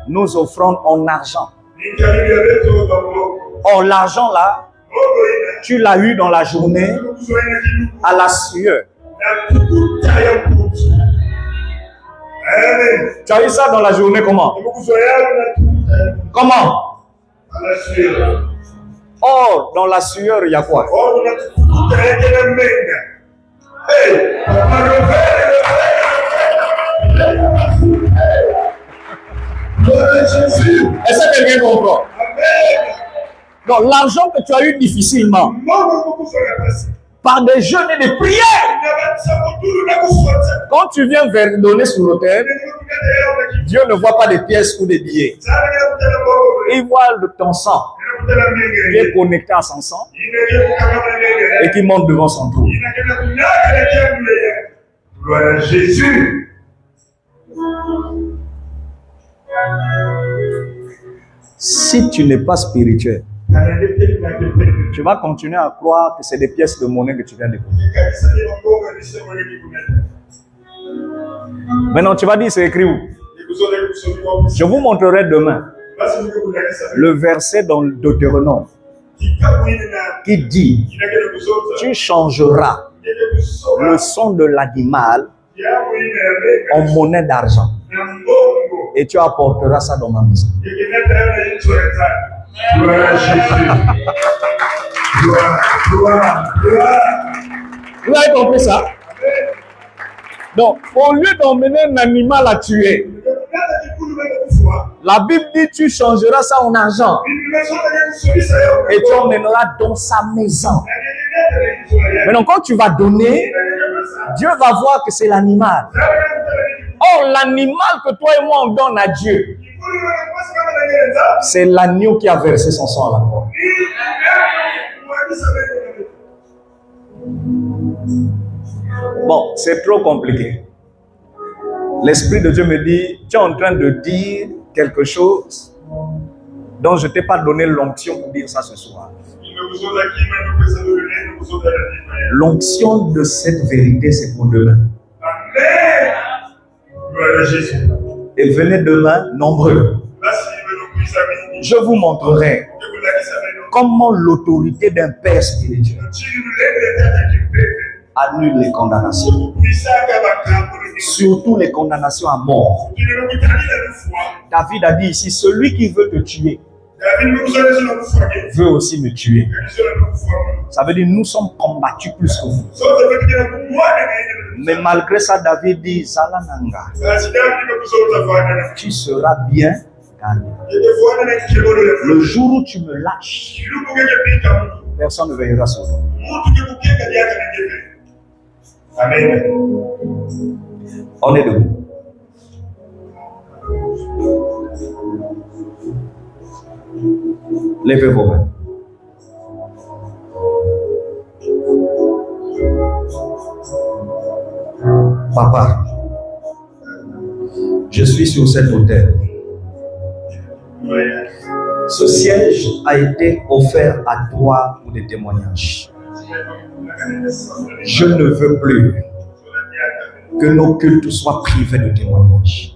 Nos offrandes en argent. Or, l'argent là, tu l'as eu dans la journée à la sueur. Tu as eu ça dans la journée comment? Comment? Or, dans la sueur, il y a quoi? Est-ce que quelqu'un comprend? Donc, l'argent que tu as eu difficilement, par des jeûnes et des prières, quand tu viens donner sur l'autel, Dieu ne voit pas des pièces ou des billets. Il voit ton sang qui est connecté à son sang et qui monte devant son trône. Gloire à Jésus. Si tu n'es pas spirituel, tu vas continuer à croire que c'est des pièces de monnaie que tu viens de déposer. Maintenant, tu vas dire, c'est écrit où? Je vous montrerai demain le verset dans le Deutéronome qui dit, tu changeras le sang de l'animal en monnaie d'argent et tu apporteras ça dans ma maison. Gloire à Jésus. Gloire. Vous avez compris ça? Donc, au lieu d'emmener un animal à tuer, la Bible dit tu changeras ça en argent et tu emmèneras dans sa maison. Maintenant, quand tu vas donner, Dieu va voir que c'est l'animal. Or, l'animal que toi et moi on donne à Dieu, c'est l'agneau qui a versé son sang à la croix. Bon, c'est trop compliqué. L'Esprit de Dieu me dit, tu es en train de dire quelque chose dont je ne t'ai pas donné l'onction pour dire ça ce soir. L'onction de cette vérité, c'est pour demain. Amen. Gloire à Jésus. Et venez demain nombreux. Je vous montrerai comment l'autorité d'un Père spirituel annule les condamnations. Surtout les condamnations à mort. David a dit ici, celui qui veut te tuer veut aussi me tuer. Ça veut dire nous sommes combattus plus que vous. Mais malgré ça, David dit, Salananga, tu seras bien gardé. Le jour où tu me lâches, personne ne veillera sur toi. Amen. On est debout. Levez vos mains. Papa, je suis sur cet autel. Ce siège a été offert à toi pour des témoignages. Je ne veux plus que nos cultes soient privés de témoignages.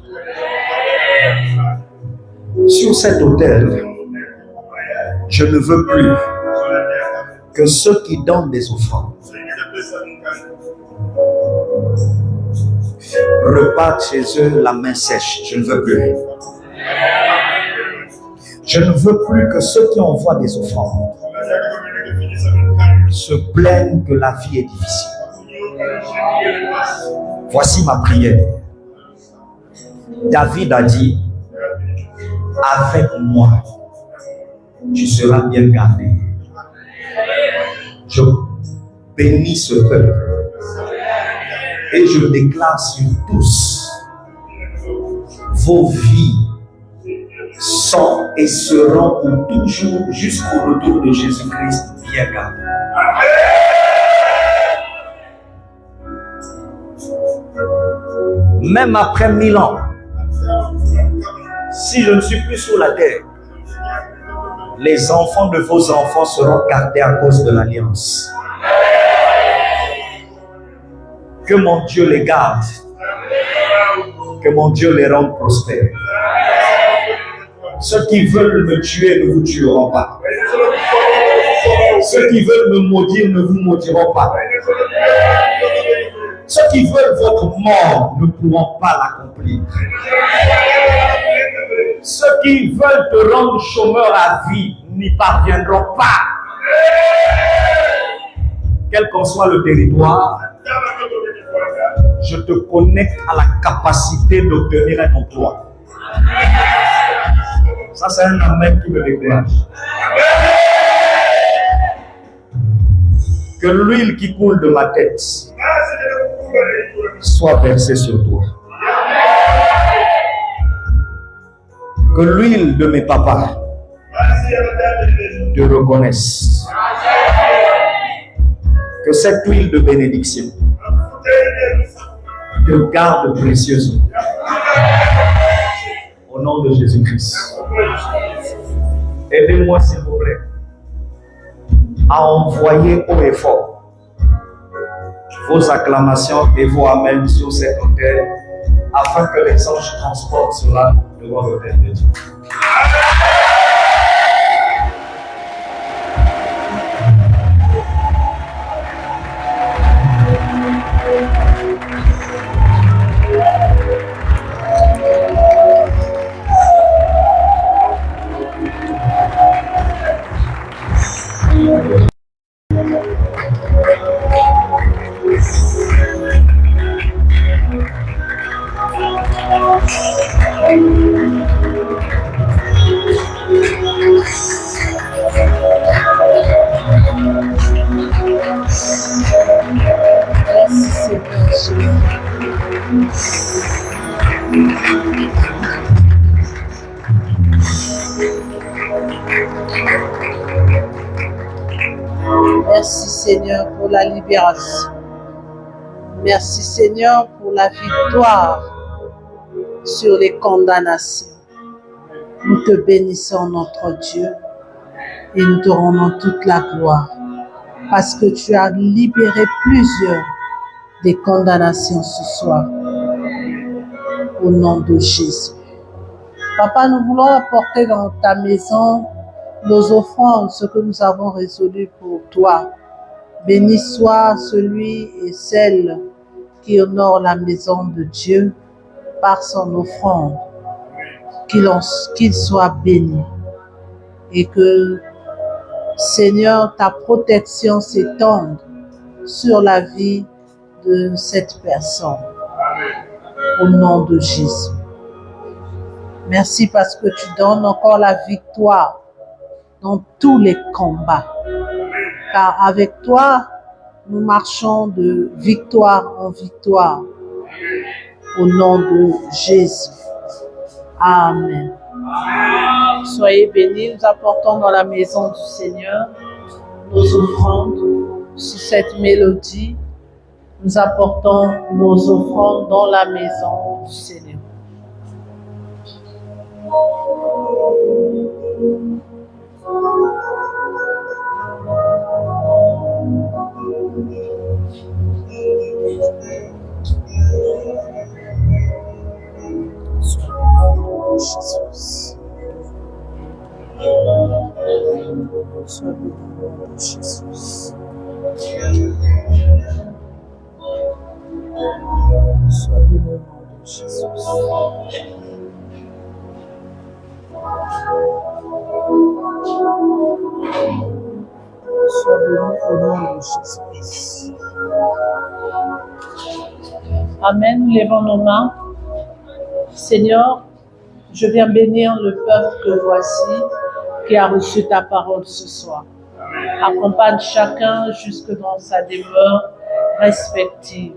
Sur cet autel, je ne veux plus que ceux qui donnent des offrandes repartent chez eux la main sèche. Je ne veux plus. Je ne veux plus que ceux qui envoient des offrandes se plaignent que la vie est difficile. Voici ma prière. David a dit, avec moi, tu seras bien gardé. Je bénis ce peuple et je déclare sur tous vos vies sont et seront pour toujours jusqu'au retour de Jésus-Christ bien gardés. Même après 1000 ans, si je ne suis plus sur la terre, les enfants de vos enfants seront gardés à cause de l'alliance. Que mon Dieu les garde. Que mon Dieu les rende prospères. Ceux qui veulent me tuer ne vous tueront pas. Ceux qui veulent me maudire ne vous maudiront pas. Ceux qui veulent votre mort ne pourront pas l'accomplir. Ceux qui veulent te rendre chômeur à vie n'y parviendront pas. Quel qu'en soit le territoire, je te connecte à la capacité d'obtenir un emploi. Ça, c'est un amen qui me décourage. Que l'huile qui coule de ma tête soit versée sur toi. Que l'huile de mes papas te reconnaisse. Que cette huile de bénédiction te garde précieusement. Au nom de Jésus-Christ. Aidez-moi, s'il vous plaît, à envoyer haut et fort vos acclamations et vos amens sur cet autel afin que les anges transportent cela devant l'autel de Dieu. Merci Seigneur pour la libération. Merci Seigneur pour la victoire sur les condamnations. Nous te bénissons notre Dieu et nous te rendons toute la gloire parce que tu as libéré plusieurs des condamnations ce soir. Au nom de Jésus. Papa, nous voulons apporter dans ta maison nos offrandes, ce que nous avons résolu pour toi. Béni soit celui et celle qui honore la maison de Dieu par son offrande. Qu'il soit béni. Et que, Seigneur, ta protection s'étende sur la vie de cette personne. Au nom de Jésus. Merci parce que tu donnes encore la victoire dans tous les combats. Car avec toi, nous marchons de victoire en victoire. Au nom de Jésus. Amen. Soyez bénis. Nous apportons dans la maison du Seigneur nos offrandes sous cette mélodie. Nous apportons nos offrandes dans la maison du Seigneur. Jésus. Sois béni au nom de Jésus. Sois béni au nom de Jésus. Sois béni au nom de Jésus. Amen. Nous levons nos mains. Seigneur, je viens bénir le peuple que voici qui a reçu ta parole ce soir. Accompagne chacun jusque dans sa demeure respective.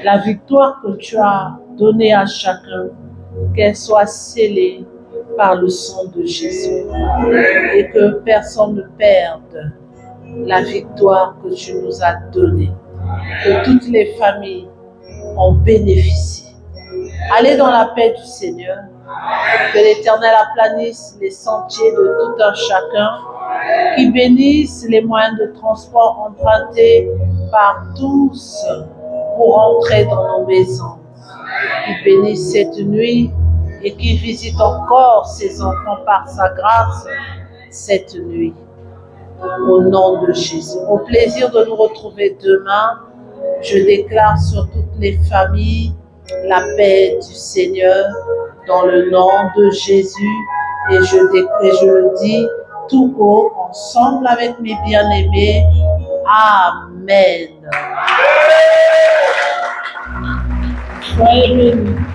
La victoire que tu as donnée à chacun, qu'elle soit scellée par le sang de Jésus. Et que personne ne perde la victoire que tu nous as donnée. Que toutes les familles en bénéficient. Allez dans la paix du Seigneur. Que l'Éternel aplanisse les sentiers de tout un chacun. Qu'il bénisse les moyens de transport empruntés par tous pour entrer dans nos maisons. Qu'il bénisse cette nuit et qu'il visite encore ses enfants par sa grâce cette nuit. Au nom de Jésus. Au plaisir de nous retrouver demain, je déclare sur toutes les familles la paix du Seigneur dans le nom de Jésus. Et je le dis tout haut, ensemble avec mes bien-aimés. Amen. Soyez bénis.